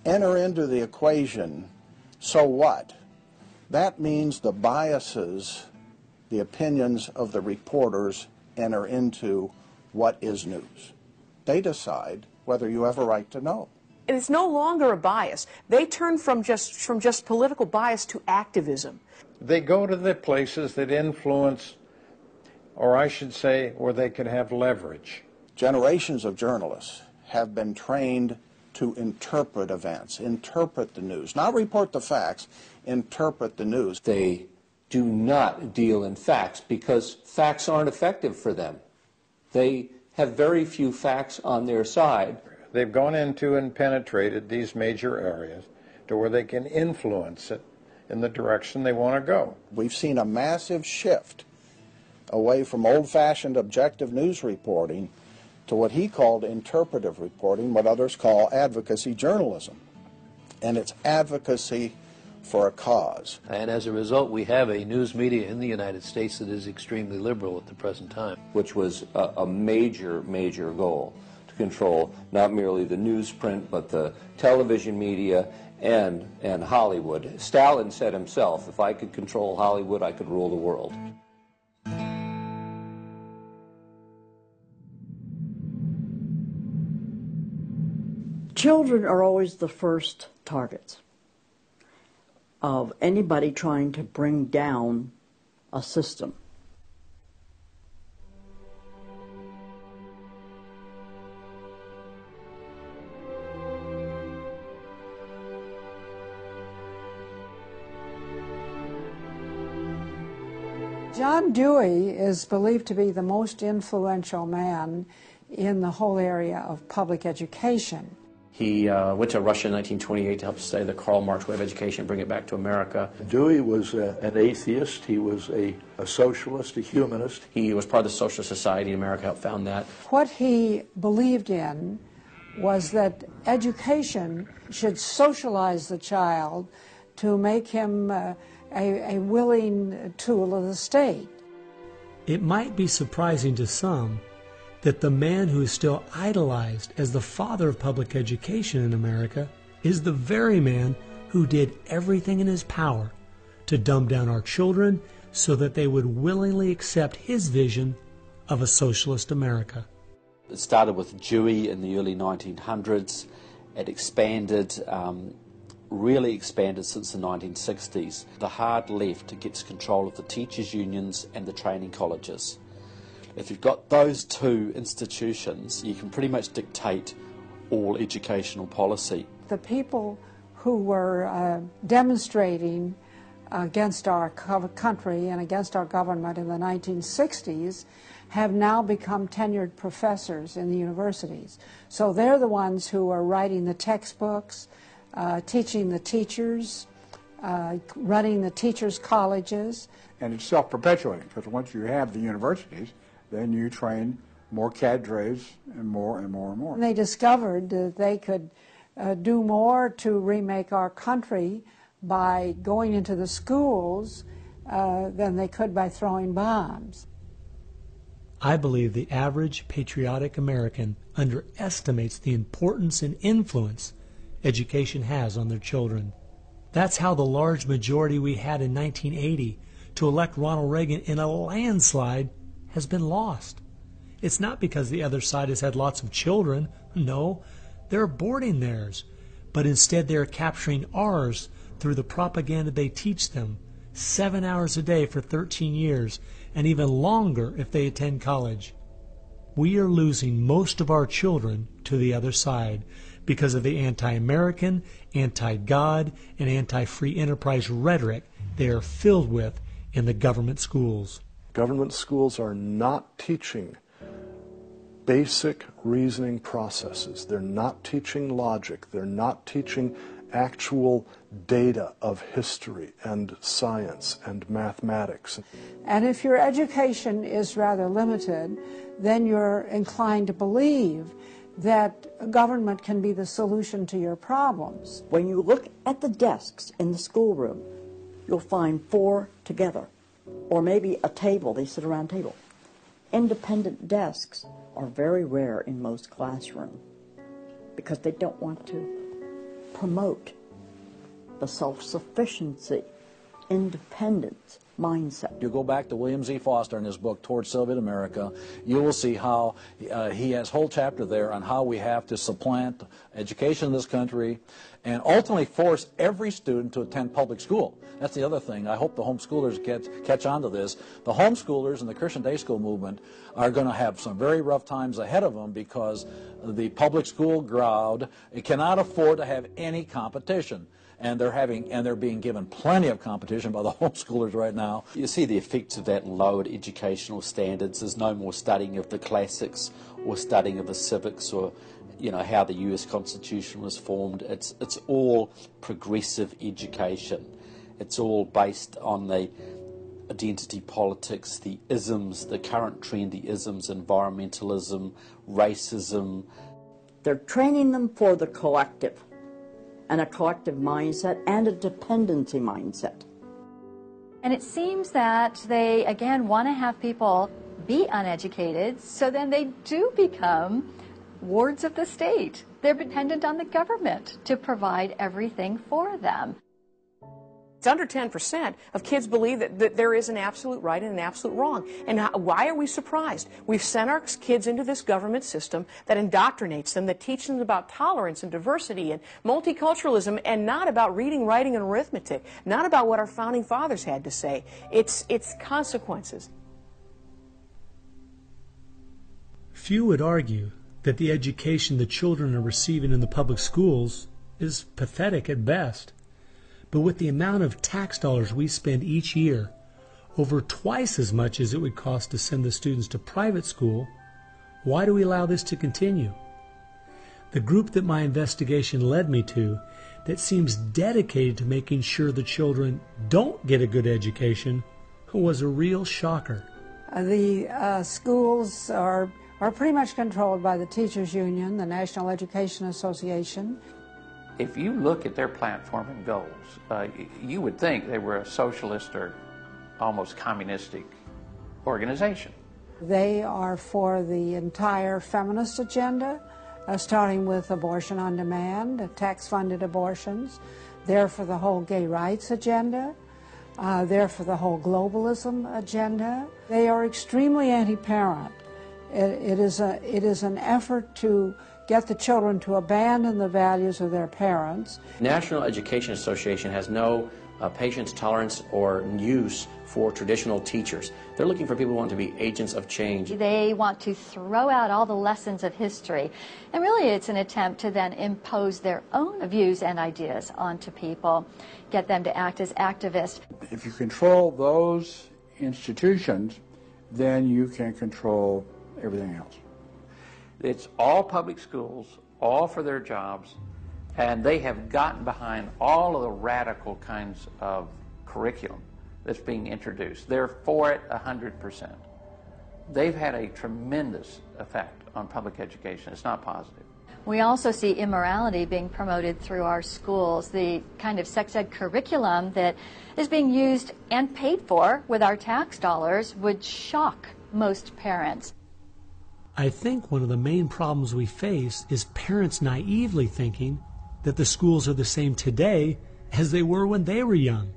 enter into the equation, so what? That means the biases, the opinions of the reporters enter into what is news. They decide whether you have a right to know. And it's no longer a bias. They turn from just political bias to activism. They go to the places that influence, or I should say, where they can have leverage. Generations of journalists have been trained to interpret events, interpret the news, not report the facts, interpret the news. They do not deal in facts because facts aren't effective for them. They have very few facts on their side. They've gone into and penetrated these major areas to where they can influence it in the direction they want to go. We've seen a massive shift away from old-fashioned objective news reporting to what he called interpretive reporting, what others call advocacy journalism. And it's advocacy for a cause. And as a result, we have a news media in the United States that is extremely liberal at the present time. Which was a major, major goal, to control not merely the newsprint, but the television media and Hollywood. Stalin said himself, if I could control Hollywood, I could rule the world. Children are always the first targets of anybody trying to bring down a system. John Dewey is believed to be the most influential man in the whole area of public education. He went to Russia in 1928 to help study the Karl Marx way of education and bring it back to America. Dewey was an atheist. He was a socialist, a humanist. He was part of the Socialist Society in America, helped found that. What he believed in was that education should socialize the child to make him a willing tool of the state. It might be surprising to some that the man who is still idolized as the father of public education in America is the very man who did everything in his power to dumb down our children so that they would willingly accept his vision of a socialist America. It started with Dewey in the early 1900s. It expanded, really expanded since the 1960s. The hard left gets control of the teachers' unions and the training colleges. If you've got those two institutions, you can pretty much dictate all educational policy. The people who were demonstrating against our country and against our government in the 1960s have now become tenured professors in the universities. So they're the ones who are writing the textbooks, teaching the teachers, running the teachers' colleges. And it's self-perpetuating, because once you have the universities, then you train more cadres and more and more and more. And they discovered that they could do more to remake our country by going into the schools than they could by throwing bombs. I believe the average patriotic American underestimates the importance and influence education has on their children. That's how the large majority we had in 1980 to elect Ronald Reagan in a landslide has been lost. It's not because the other side has had lots of children. No, they're aborting theirs. But instead they're capturing ours through the propaganda they teach them, 7 hours a day for 13 years, and even longer if they attend college. We are losing most of our children to the other side because of the anti-American, anti-God, and anti-free enterprise rhetoric they are filled with in the government schools. Government schools are not teaching basic reasoning processes. They're not teaching logic. They're not teaching actual data of history and science and mathematics. And if your education is rather limited, then you're inclined to believe that government can be the solution to your problems. When you look at the desks in the schoolroom, you'll find 4 together, or maybe a table, they sit around a table. Independent desks are very rare in most classrooms because they don't want to promote the self-sufficiency, independence mindset. You go back to William Z. Foster in his book, Towards Soviet America, you will see how he has a whole chapter there on how we have to supplant education in this country and ultimately force every student to attend public school. That's the other thing. I hope the homeschoolers catch on to this. The homeschoolers and the Christian day school movement are going to have some very rough times ahead of them because the public school crowd cannot afford to have any competition. And they're being given plenty of competition by the homeschoolers right now. You see the effects of that in lowered educational standards. There's no more studying of the classics or studying of the civics or you know, how the US Constitution was formed. It's all progressive education. It's all based on the identity politics, the isms, the current trendy isms, environmentalism, racism. They're training them for the collective, and a collective mindset and a dependency mindset. And it seems that they, again, want to have people be uneducated, so then they do become wards of the state. They're dependent on the government to provide everything for them. It's under 10% of kids believe that there is an absolute right and an absolute wrong. And why are we surprised? We've sent our kids into this government system that indoctrinates them, that teaches them about tolerance and diversity and multiculturalism, and not about reading, writing, and arithmetic, not about what our founding fathers had to say. It's consequences. Few would argue that the education the children are receiving in the public schools is pathetic at best. But with the amount of tax dollars we spend each year, over twice as much as it would cost to send the students to private school, why do we allow this to continue? The group that my investigation led me to, that seems dedicated to making sure the children don't get a good education, was a real shocker. The schools are pretty much controlled by the Teachers Union, the National Education Association. If you look at their platform and goals, you would think they were a socialist or almost communistic organization. They are for the entire feminist agenda, starting with abortion on demand, tax-funded abortions. They're for the whole gay rights agenda. They're for the whole globalism agenda. They are extremely anti-parent. It is an effort to get the children to abandon the values of their parents. National Education Association has no patience, tolerance, or use for traditional teachers. They're looking for people who want to be agents of change. They want to throw out all the lessons of history, and really it's an attempt to then impose their own views and ideas onto people, get them to act as activists. If you control those institutions, then you can control everything else. It's all public schools, all for their jobs, and they have gotten behind all of the radical kinds of curriculum that's being introduced. They're for it 100%. They've had a tremendous effect on public education. It's not positive. We also see immorality being promoted through our schools. The kind of sex ed curriculum that is being used and paid for with our tax dollars would shock most parents. I think one of the main problems we face is parents naively thinking that the schools are the same today as they were when they were young.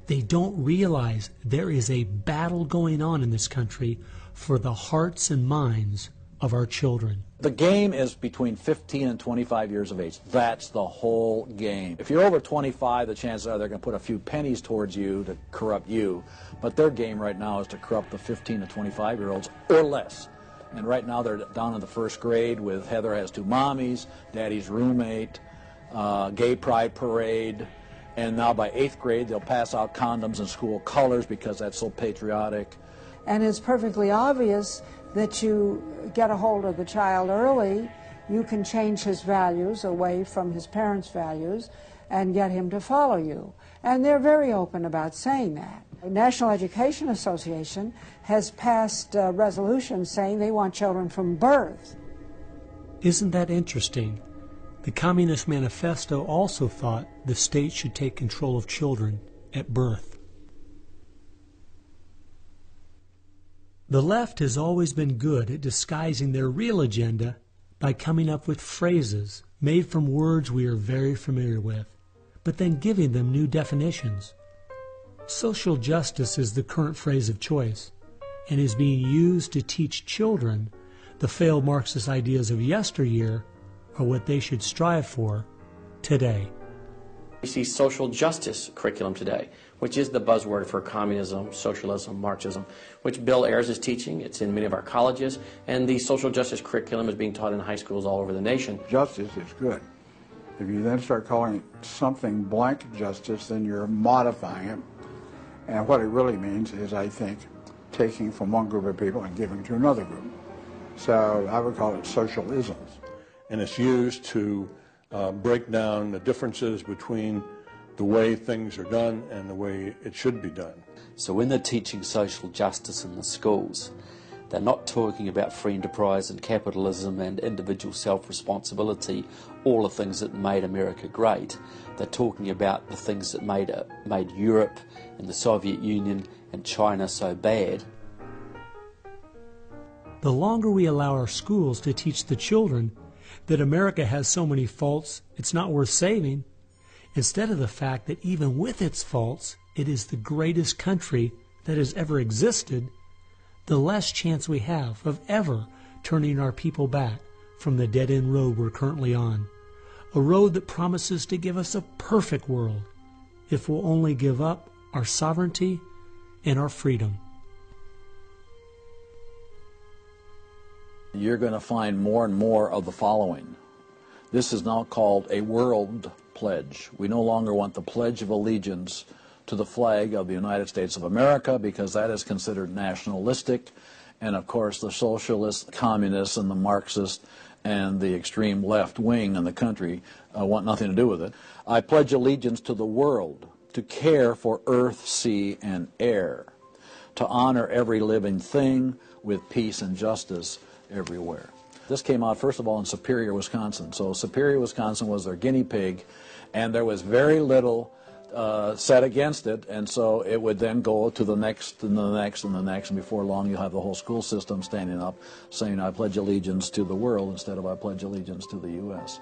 They don't realize there is a battle going on in this country for the hearts and minds of our children. The game is between 15 and 25 years of age. That's the whole game. If you're over 25, the chances are they're going to put a few pennies towards you to corrupt you. But their game right now is to corrupt the 15 to 25-year-olds or less. And right now they're down in the first grade with Heather Has Two Mommies, Daddy's Roommate, Gay Pride Parade, and now by 8th grade they'll pass out condoms in school colors because that's so patriotic. And it's perfectly obvious that you get a hold of the child early, you can change his values away from his parents' values and get him to follow you. And they're very open about saying that. The National Education Association has passed resolutions saying they want children from birth. Isn't that interesting? The Communist Manifesto also thought the state should take control of children at birth. The left has always been good at disguising their real agenda by coming up with phrases made from words we are very familiar with, but then giving them new definitions. Social justice is the current phrase of choice and is being used to teach children the failed Marxist ideas of yesteryear are what they should strive for today. We see social justice curriculum today, which is the buzzword for communism, socialism, Marxism, which Bill Ayers is teaching. It's in many of our colleges, and the social justice curriculum is being taught in high schools all over the nation. Justice is good. If you then start calling it something blank justice, then you're modifying it. And what it really means is, I think, taking from one group of people and giving to another group. So I would call it socialisms. and it's used to break down the differences between the way things are done and the way it should be done. So when they're teaching social justice in the schools, they're not talking about free enterprise and capitalism and individual self-responsibility, all the things that made America great. They're talking about the things that made Europe and the Soviet Union and China so bad. The longer we allow our schools to teach the children that America has so many faults it's not worth saving, instead of the fact that even with its faults, it is the greatest country that has ever existed, the less chance we have of ever turning our people back from the dead-end road we're currently on, a road that promises to give us a perfect world if we'll only give up our sovereignty and our freedom. You're going to find more and more of the following. This is now called a world pledge. We no longer want the Pledge of Allegiance to the flag of the United States of America because that is considered nationalistic, and of course the socialists, communists, and the Marxists and the extreme left wing in the country want nothing to do with it. I pledge allegiance to the world, to care for earth, sea, and air, to honor every living thing with peace and justice everywhere. This came out, first of all, in Superior, Wisconsin. So Superior, Wisconsin was their guinea pig, and there was very little said against it, and so it would then go to the next and the next and the next, and before long you'll have the whole school system standing up saying, I pledge allegiance to the world instead of I pledge allegiance to the U.S.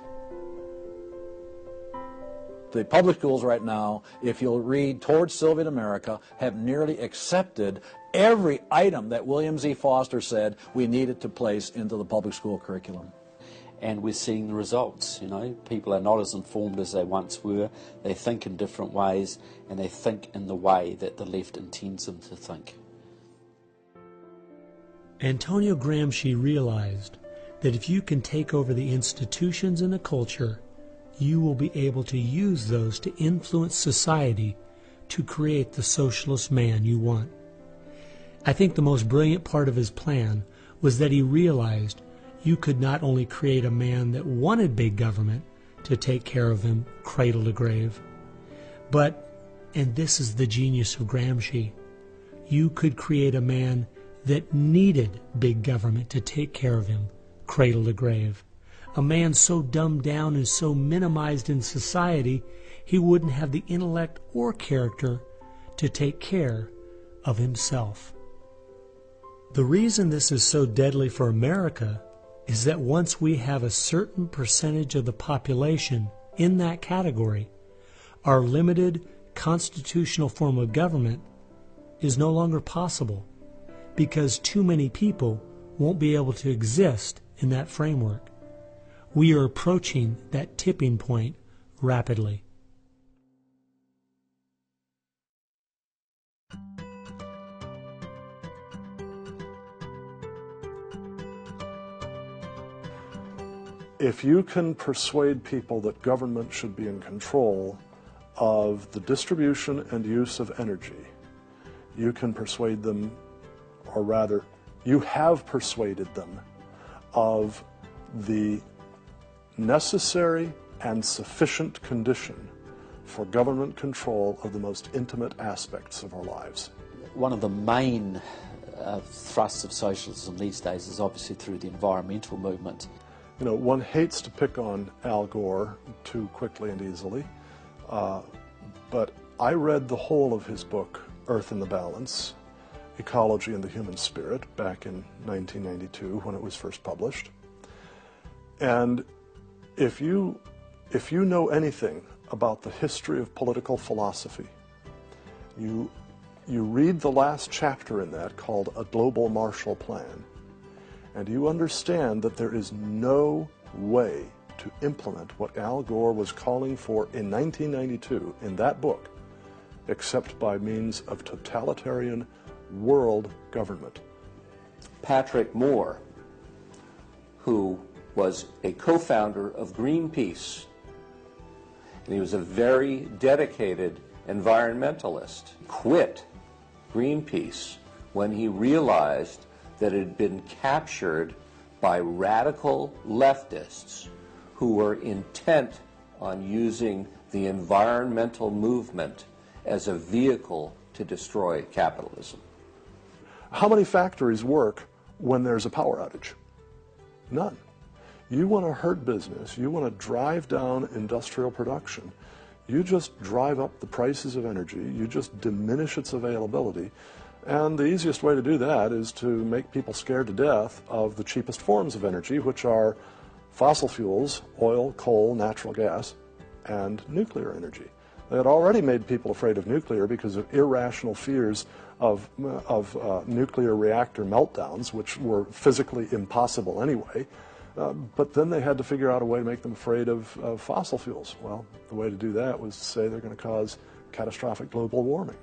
The public schools right now, if you'll read Towards Soviet America, have nearly accepted every item that William Z. Foster said we needed to place into the public school curriculum. And we're seeing the results, you know. People are not as informed as they once were. They think in different ways, and they think in the way that the left intends them to think. Antonio Gramsci realized that if you can take over the institutions and the culture, you will be able to use those to influence society to create the socialist man you want. I think the most brilliant part of his plan was that he realized you could not only create a man that wanted big government to take care of him cradle to grave, but, and this is the genius of Gramsci, you could create a man that needed big government to take care of him cradle to grave. A man so dumbed down and so minimized in society, he wouldn't have the intellect or character to take care of himself. The reason this is so deadly for America is that once we have a certain percentage of the population in that category, our limited constitutional form of government is no longer possible because too many people won't be able to exist in that framework. We are approaching that tipping point rapidly. If you can persuade people that government should be in control of the distribution and use of energy, you can persuade them, or rather, you have persuaded them of the necessary and sufficient condition for government control of the most intimate aspects of our lives. One of the main thrusts of socialism these days is obviously through the environmental movement. You know, one hates to pick on Al Gore too quickly and easily, but I read the whole of his book, Earth in the Balance, Ecology and the Human Spirit, back in 1992 when it was first published. And if you know anything about the history of political philosophy, you read the last chapter in that called A Global Marshall Plan, and you understand that there is no way to implement what Al Gore was calling for in 1992 in that book except by means of totalitarian world government. Patrick Moore, who was a co-founder of Greenpeace, and he was a very dedicated environmentalist, quit Greenpeace when he realized that it had been captured by radical leftists who were intent on using the environmental movement as a vehicle to destroy capitalism. How many factories work when there's a power outage? None. You want to hurt business, you want to drive down industrial production, you just drive up the prices of energy, you just diminish its availability, and the easiest way to do that is to make people scared to death of the cheapest forms of energy, which are fossil fuels, oil, coal, natural gas, and nuclear energy. They had already made people afraid of nuclear because of irrational fears of nuclear reactor meltdowns, which were physically impossible anyway. But then they had to figure out a way to make them afraid of fossil fuels. Well, the way to do that was to say they're going to cause catastrophic global warming.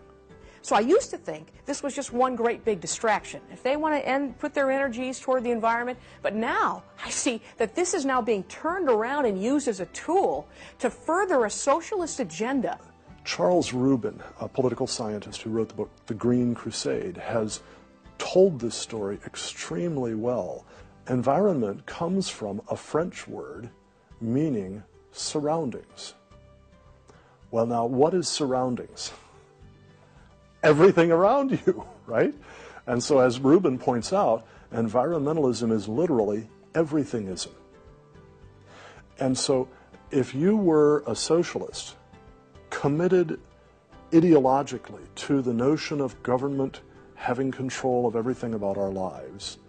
So I used to think this was just one great big distraction. If they want to put their energies toward the environment, but now I see that this is now being turned around and used as a tool to further a socialist agenda. Charles Rubin, a political scientist who wrote the book The Green Crusade, has told this story extremely well. Environment comes from a French word meaning surroundings. Well, now, what is surroundings? Everything around you, right? And so, as Rubin points out, environmentalism is literally everythingism. And so, if you were a socialist, committed ideologically to the notion of government having control of everything about our lives,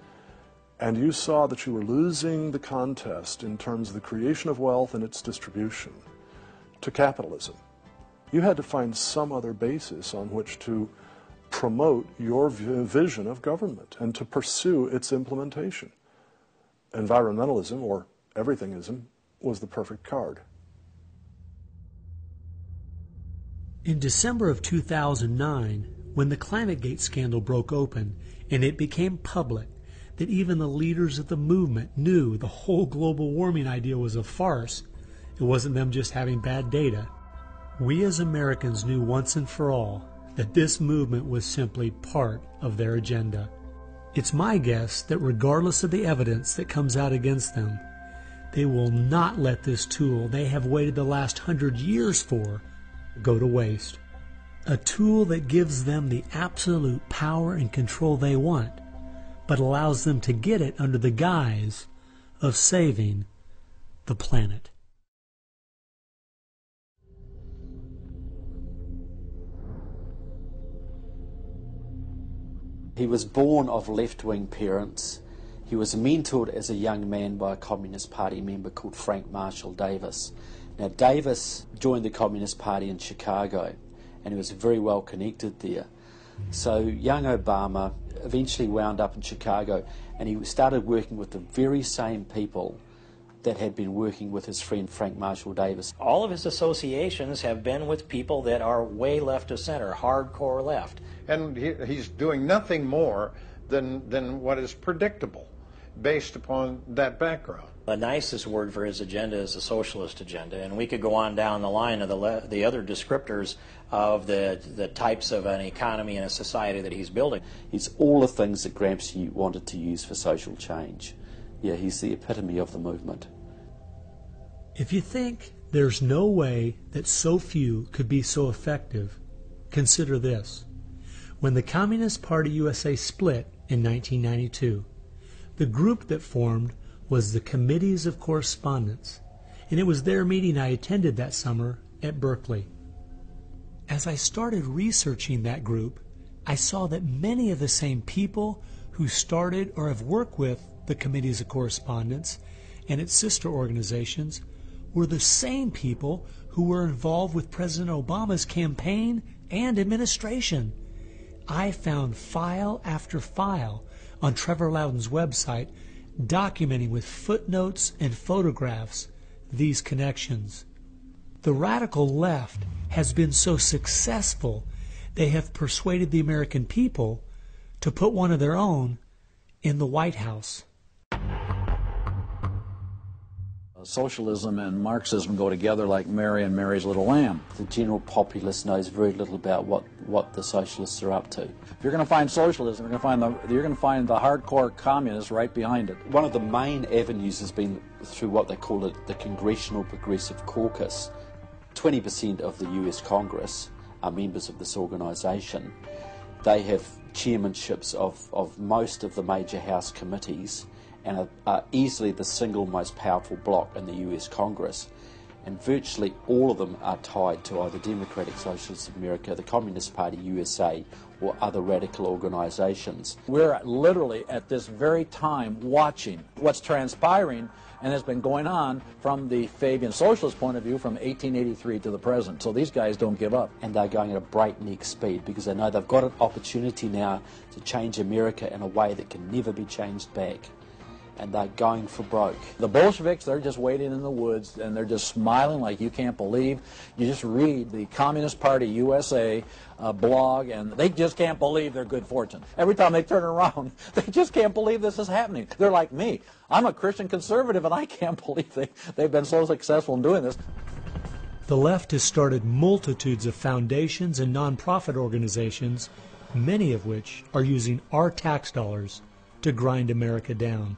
and you saw that you were losing the contest in terms of the creation of wealth and its distribution to capitalism, you had to find some other basis on which to promote your vision of government and to pursue its implementation. Environmentalism, or everythingism, was the perfect card. In December of 2009, when the ClimateGate scandal broke open and it became public that even the leaders of the movement knew the whole global warming idea was a farce, it wasn't them just having bad data. We as Americans knew once and for all that this movement was simply part of their agenda. It's my guess that regardless of the evidence that comes out against them, they will not let this tool they have waited the last 100 years for go to waste. A tool that gives them the absolute power and control they want, but allows them to get it under the guise of saving the planet. He was born of left-wing parents. He was mentored as a young man by a Communist Party member called Frank Marshall Davis. Now, Davis joined the Communist Party in Chicago, and he was very well connected there. So young Obama eventually wound up in Chicago, and he started working with the very same people that had been working with his friend Frank Marshall Davis. All of his associations have been with people that are way left of center, hardcore left. And he's doing nothing more than what is predictable based upon that background. The nicest word for his agenda is a socialist agenda, and we could go on down the line of the other descriptors of the types of an economy and a society that he's building. It's all the things that Gramsci wanted to use for social change. Yeah, he's the epitome of the movement. If you think there's no way that so few could be so effective, consider this. When the Communist Party USA split in 1992, the group that formed was the Committees of Correspondence, and it was their meeting I attended that summer at Berkeley. As I started researching that group, I saw that many of the same people who started or have worked with the Committees of Correspondence and its sister organizations were the same people who were involved with President Obama's campaign and administration. I found file after file on Trevor Loudon's website documenting with footnotes and photographs these connections. The radical left has been so successful they have persuaded the American people to put one of their own in the White House. socialism and Marxism go together like Mary and Mary's little lamb. The general populace knows very little about what the socialists are up to. If you're going to find socialism, you're going to find the hardcore communists right behind it. One of the main avenues has been through what they call the Congressional Progressive Caucus. 20% of the US Congress are members of this organisation. They have chairmanships of most of the major House committees and are easily the single most powerful bloc in the US Congress. And virtually all of them are tied to either Democratic Socialists of America, the Communist Party USA, or other radical organisations. We're literally at this very time watching what's transpiring and has been going on from the Fabian socialist point of view from 1883 to the present. So these guys don't give up. And they're going at a breakneck speed because they know they've got an opportunity now to change America in a way that can never be changed back. And they're going for broke. The Bolsheviks, they're just waiting in the woods, and they're just smiling like you can't believe. You just read the Communist Party USA blog, and they just can't believe their good fortune. Every time they turn around, they just can't believe this is happening. They're like me. I'm a Christian conservative, and I can't believe they've been so successful in doing this. The left has started multitudes of foundations and nonprofit organizations, many of which are using our tax dollars to grind America down.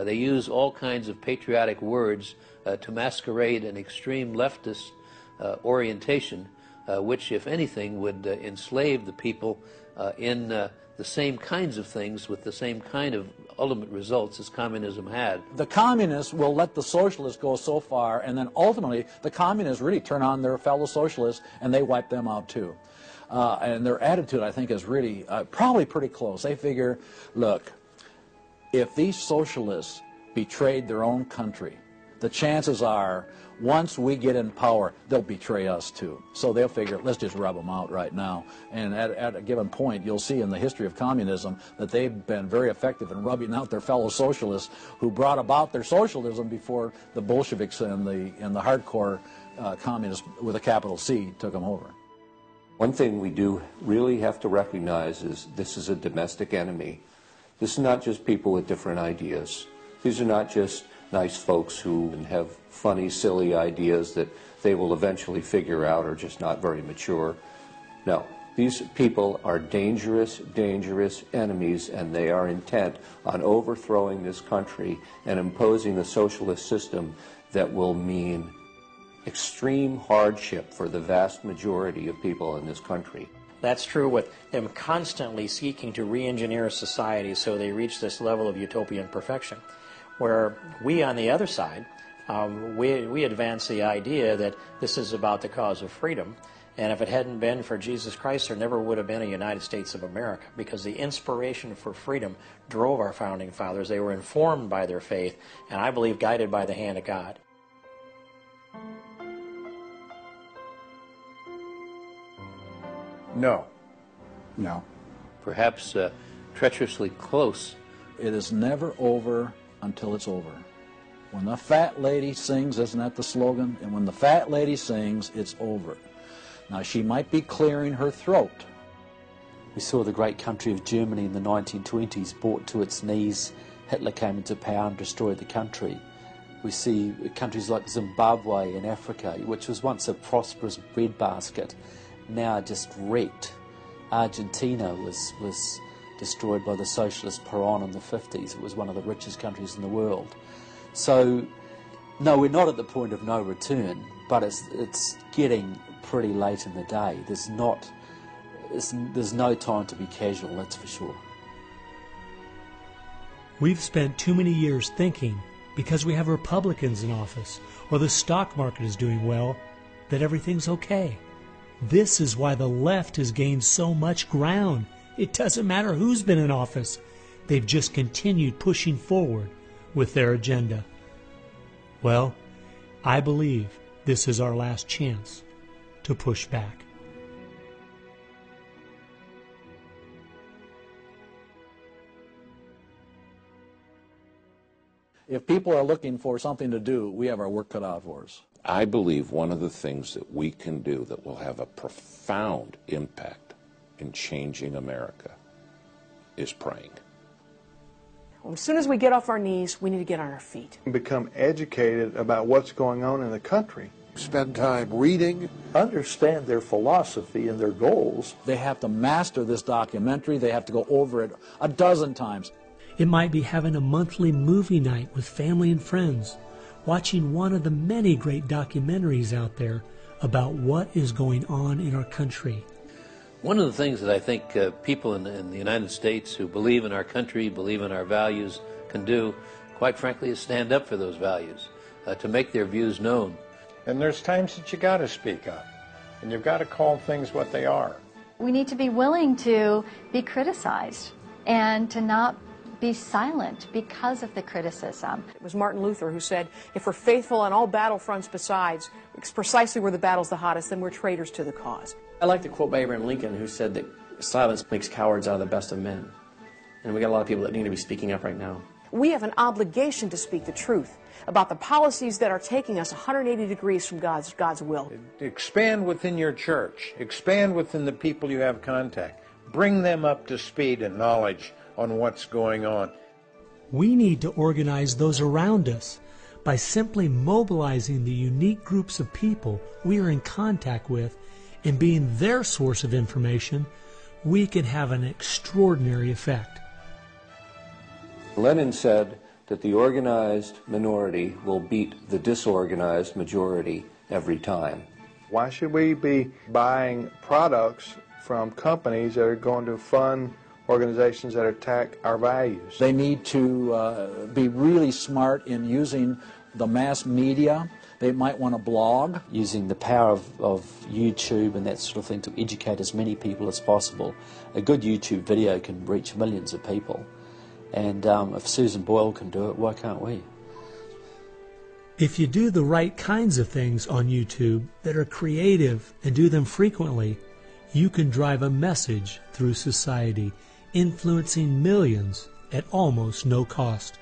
They use all kinds of patriotic words to masquerade an extreme leftist orientation, which, if anything, would enslave the people in the same kinds of things with the same kind of ultimate results as communism had. The communists will let the socialists go so far, and then ultimately the communists really turn on their fellow socialists and they wipe them out too. And their attitude, I think, is really probably pretty close. They figure, look, if these socialists betrayed their own country, the chances are, once we get in power, they'll betray us too. So they'll figure, let's just rub them out right now. And at a given point, you'll see in the history of communism that they've been very effective in rubbing out their fellow socialists who brought about their socialism before the Bolsheviks and the hardcore communists with a capital C took them over. One thing we do really have to recognize is this is a domestic enemy. This is not just people with different ideas. These are not just nice folks who have funny, silly ideas that they will eventually figure out are just not very mature. No, these people are dangerous, dangerous enemies, and they are intent on overthrowing this country and imposing a socialist system that will mean extreme hardship for the vast majority of people in this country. That's true with them constantly seeking to re-engineer society so they reach this level of utopian perfection. Where we, on the other side, we advance the idea that this is about the cause of freedom, and if it hadn't been for Jesus Christ, there never would have been a United States of America, because the inspiration for freedom drove our founding fathers. They were informed by their faith, and I believe guided by the hand of God. No. No. Perhaps treacherously close. It is never over until it's over. When the fat lady sings, isn't that the slogan? And when the fat lady sings, it's over. Now, she might be clearing her throat. We saw the great country of Germany in the 1920s brought to its knees. Hitler came into power and destroyed the country. We see countries like Zimbabwe in Africa, which was once a prosperous breadbasket, now just wrecked. Argentina was destroyed by the socialist Perón in the 50s. It was one of the richest countries in the world. So, no, we're not at the point of no return, but it's getting pretty late in the day. There's no time to be casual, that's for sure. We've spent too many years thinking, because we have Republicans in office, or the stock market is doing well, that everything's okay. This is why the left has gained so much ground. It doesn't matter who's been in office. They've just continued pushing forward with their agenda. Well, I believe this is our last chance to push back. If people are looking for something to do, we have our work cut out for us. I believe one of the things that we can do that will have a profound impact in changing America is praying. As soon as we get off our knees, we need to get on our feet. Become educated about what's going on in the country. Spend time reading, understand their philosophy and their goals. They have to master this documentary. They have to go over it a dozen times. It might be having a monthly movie night with family and friends, watching one of the many great documentaries out there about what is going on in our country. One of the things that I think people in the United States who believe in our country, believe in our values, can do, quite frankly, is stand up for those values, to make their views known. And there's times that you got to speak up, and you've got to call things what they are. We need to be willing to be criticized and to not be silent because of the criticism. It was Martin Luther who said, if we're faithful on all battlefronts besides, it's precisely where the battle's the hottest, then we're traitors to the cause. I like the quote by Abraham Lincoln, who said that silence makes cowards out of the best of men. And we got a lot of people that need to be speaking up right now. We have an obligation to speak the truth about the policies that are taking us 180 degrees from God's will. Expand within your church. Expand within the people you have contact. Bring them up to speed and knowledge on what's going on. We need to organize those around us by simply mobilizing the unique groups of people we are in contact with and being their source of information. We can have an extraordinary effect. Lenin said that the organized minority will beat the disorganized majority every time. Why should we be buying products from companies that are going to fund organizations that attack our values? They need to be really smart in using the mass media. They might want to blog. Using the power of YouTube and that sort of thing to educate as many people as possible. A good YouTube video can reach millions of people. And if Susan Boyle can do it, why can't we? If you do the right kinds of things on YouTube that are creative and do them frequently, you can drive a message through society, influencing millions at almost no cost.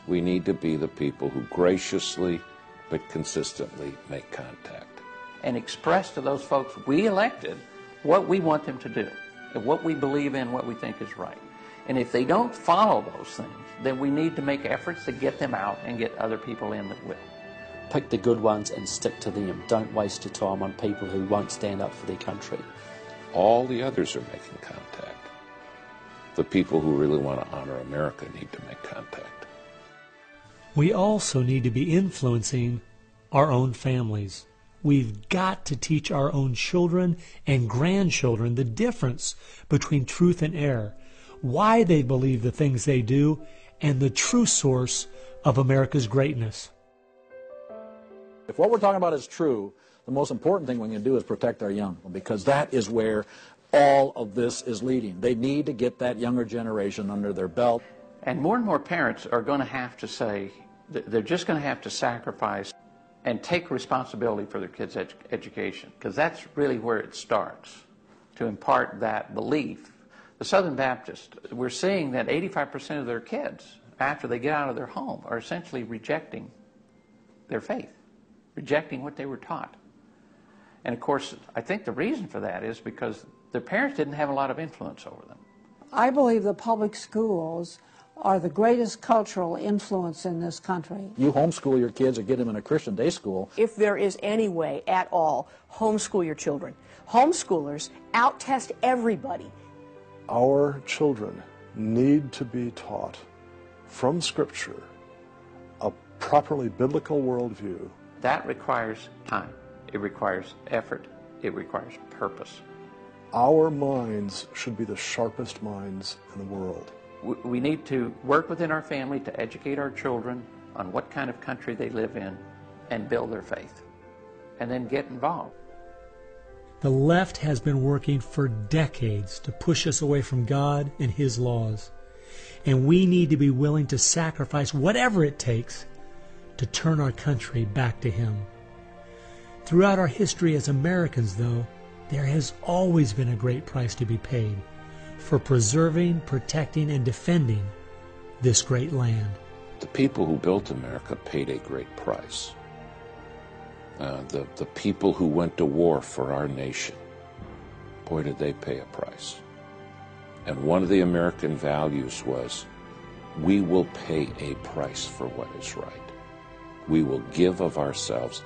We need to be the people who graciously but consistently make contact. And express to those folks we elected what we want them to do, and what we believe in, what we think is right. And if they don't follow those things, then we need to make efforts to get them out and get other people in that will. Pick the good ones and stick to them. Don't waste your time on people who won't stand up for their country. All the others are making contact. The people who really want to honor America need to make contact. We also need to be influencing our own families. We've got to teach our own children and grandchildren the difference between truth and error, why they believe the things they do, and the true source of America's greatness. If what we're talking about is true, the most important thing we can do is protect our young, because that is where all of this is leading. They need to get that younger generation under their belt. And more parents are going to have to say, they're just going to have to sacrifice and take responsibility for their kids' education, because that's really where it starts, to impart that belief. The Southern Baptists, we're seeing that 85% of their kids, after they get out of their home, are essentially rejecting their faith, rejecting what they were taught. And of course, I think the reason for that is because their parents didn't have a lot of influence over them. I believe the public schools are the greatest cultural influence in this country. You homeschool your kids or get them in a Christian day school. If there is any way at all, homeschool your children. Homeschoolers out-test everybody. Our children need to be taught from Scripture a properly biblical worldview. That requires time. It requires effort. It requires purpose. Our minds should be the sharpest minds in the world. We need to work within our family to educate our children on what kind of country they live in and build their faith, and then get involved. The left has been working for decades to push us away from God and His laws, and we need to be willing to sacrifice whatever it takes to turn our country back to Him. Throughout our history as Americans, though, there has always been a great price to be paid for preserving, protecting, and defending this great land. the people who built America paid a great price. The people who went to war for our nation, boy, did they pay a price. And one of the American values was, we will pay a price for what is right. We will give of ourselves,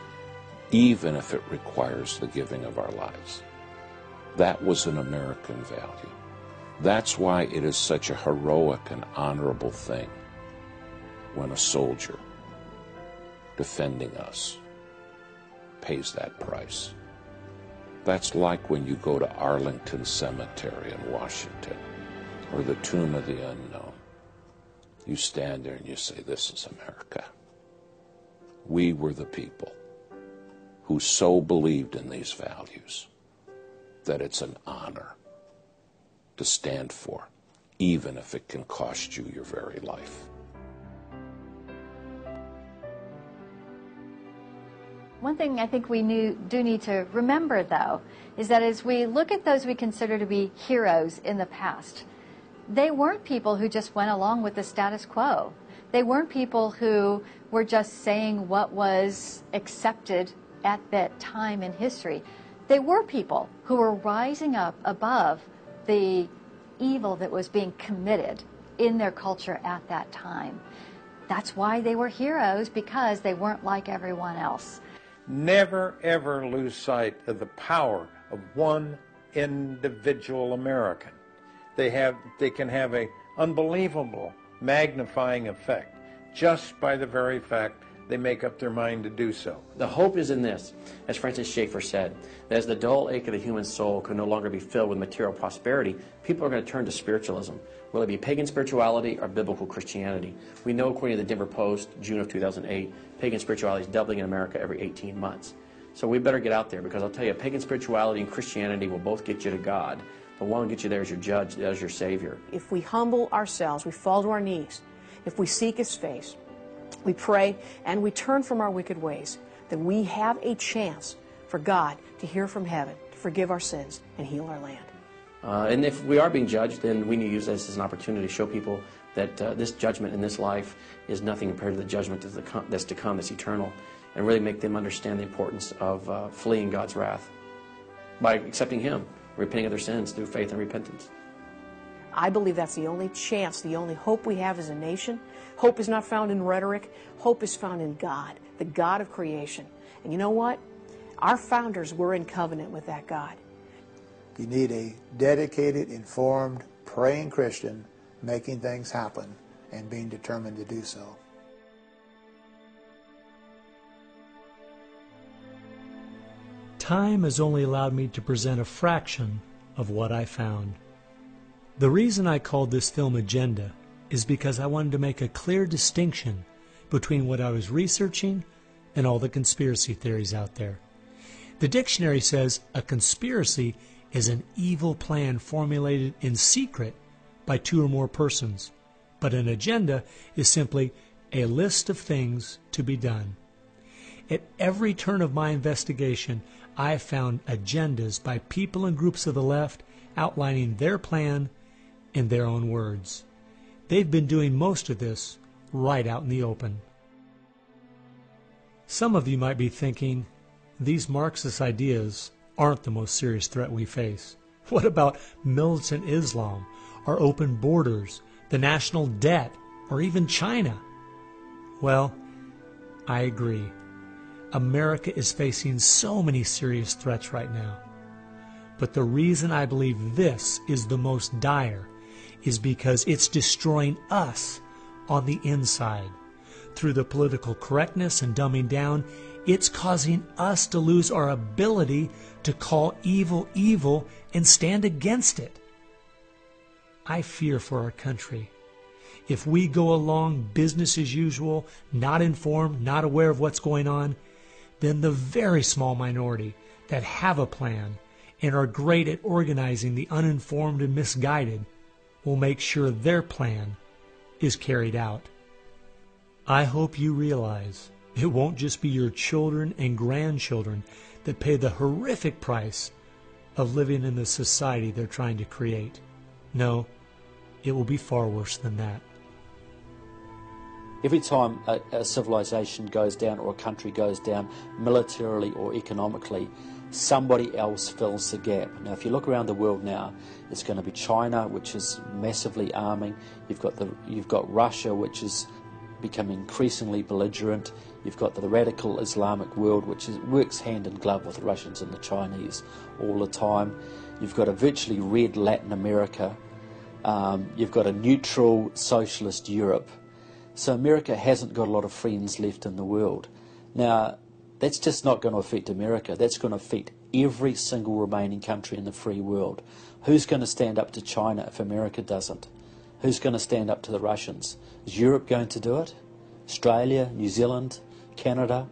even if it requires the giving of our lives. That was an American value. That's why it is such a heroic and honorable thing when a soldier defending us pays that price. That's like when you go to Arlington Cemetery in Washington, or the Tomb of the Unknown. You stand there and you say, this is America. We were the people who so believed in these values that it's an honor to stand for, even if it can cost you your very life. One thing I think we do need to remember, though, is that as we look at those we consider to be heroes in the past, they weren't people who just went along with the status quo. They weren't people who were just saying what was accepted at that time in history. They were people who were rising up above the evil that was being committed in their culture at that time. That's why they were heroes, because they weren't like everyone else. Never, ever lose sight of the power of one individual American. They can have an unbelievable magnifying effect just by the very fact they make up their mind to do so. The hope is in this, as Francis Schaeffer said, that as the dull ache of the human soul can no longer be filled with material prosperity, people are going to turn to spiritualism, whether it be pagan spirituality or biblical Christianity. We know, according to the Denver Post, June of 2008, pagan spirituality is doubling in America every 18 months. So we better get out there, because I'll tell you, pagan spirituality and Christianity will both get you to God. But one will get you there as your judge, as your Savior. If we humble ourselves, we fall to our knees, if we seek His face, we pray, and we turn from our wicked ways, then we have a chance for God to hear from heaven, to forgive our sins, and heal our land. And if we are being judged, then we need to use this as an opportunity to show people that this judgment in this life is nothing compared to the judgment that's to come, that's eternal, and really make them understand the importance of fleeing God's wrath by accepting Him, repenting of their sins through faith and repentance. I believe that's the only chance, the only hope we have as a nation. Hope is not found in rhetoric. Hope is found in God, the God of creation. And you know what? Our founders were in covenant with that God. You need a dedicated, informed, praying Christian making things happen and being determined to do so. Time has only allowed me to present a fraction of what I found. The reason I called this film Agenda is because I wanted to make a clear distinction between what I was researching and all the conspiracy theories out there. The dictionary says a conspiracy is an evil plan formulated in secret by two or more persons, but an agenda is simply a list of things to be done. At every turn of my investigation, I have found agendas by people and groups of the left outlining their plan in their own words. They've been doing most of this right out in the open. Some of you might be thinking, these Marxist ideas aren't the most serious threat we face. What about militant Islam, our open borders, the national debt, or even China? Well, I agree. America is facing so many serious threats right now. But the reason I believe this is the most dire is because it's destroying us on the inside. Through the political correctness and dumbing down, it's causing us to lose our ability to call evil evil and stand against it. I fear for our country. If we go along business as usual, not informed, not aware of what's going on, then the very small minority that have a plan and are great at organizing the uninformed and misguided will make sure their plan is carried out. I hope you realize it won't just be your children and grandchildren that pay the horrific price of living in the society they're trying to create. No, it will be far worse than that. Every time a civilization goes down or a country goes down militarily or economically, somebody else fills the gap. Now, if you look around the world now, it's going to be China, which is massively arming. You've got Russia, which is becoming increasingly belligerent. You've got the radical Islamic world, which works hand in glove with the Russians and the Chinese all the time. You've got a virtually red Latin America. You've got a neutral socialist Europe. So America hasn't got a lot of friends left in the world. Now, that's just not going to affect America. That's going to affect every single remaining country in the free world. Who's going to stand up to China if America doesn't? Who's going to stand up to the Russians? Is Europe going to do it? Australia, New Zealand, Canada?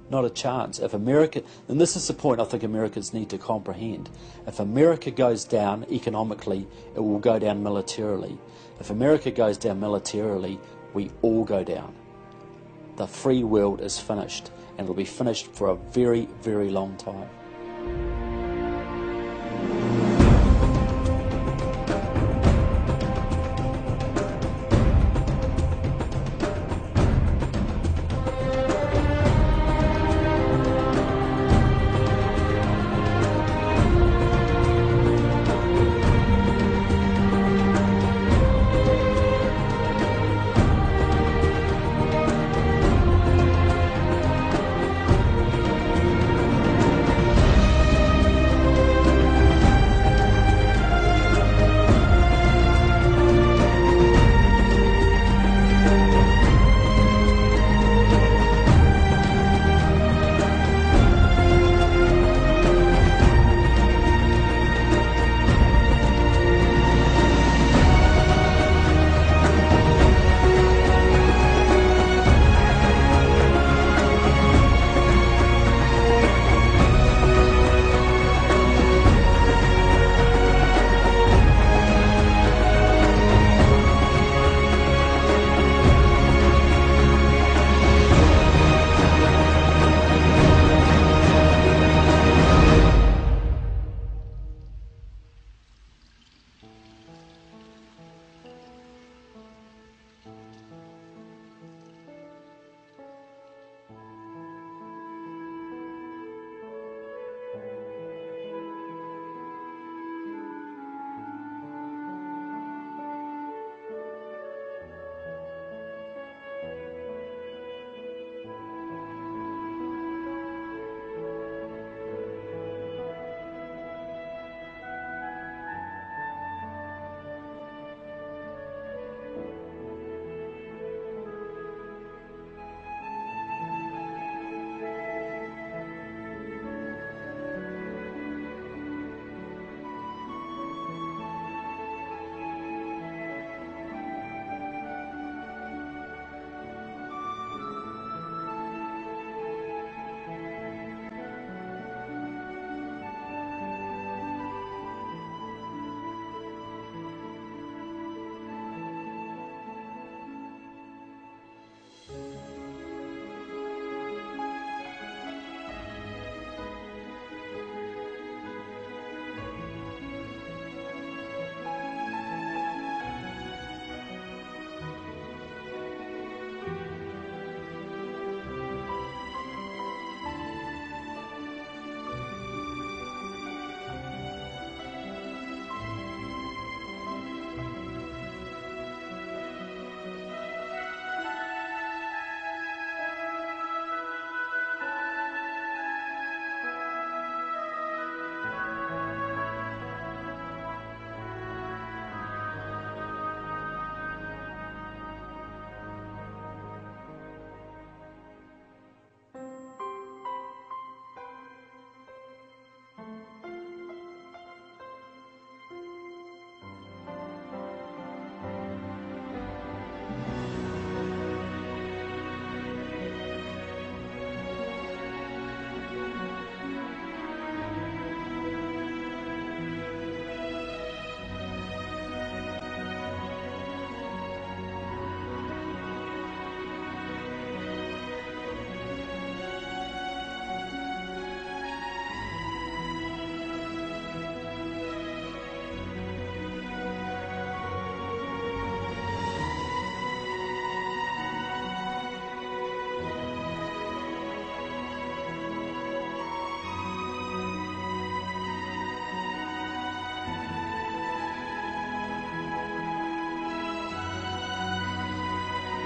Not a chance. If America, and this is the point I think Americans need to comprehend, if America goes down economically, it will go down militarily. If America goes down militarily, we all go down. The free world is finished, and it will be finished for a very, very long time.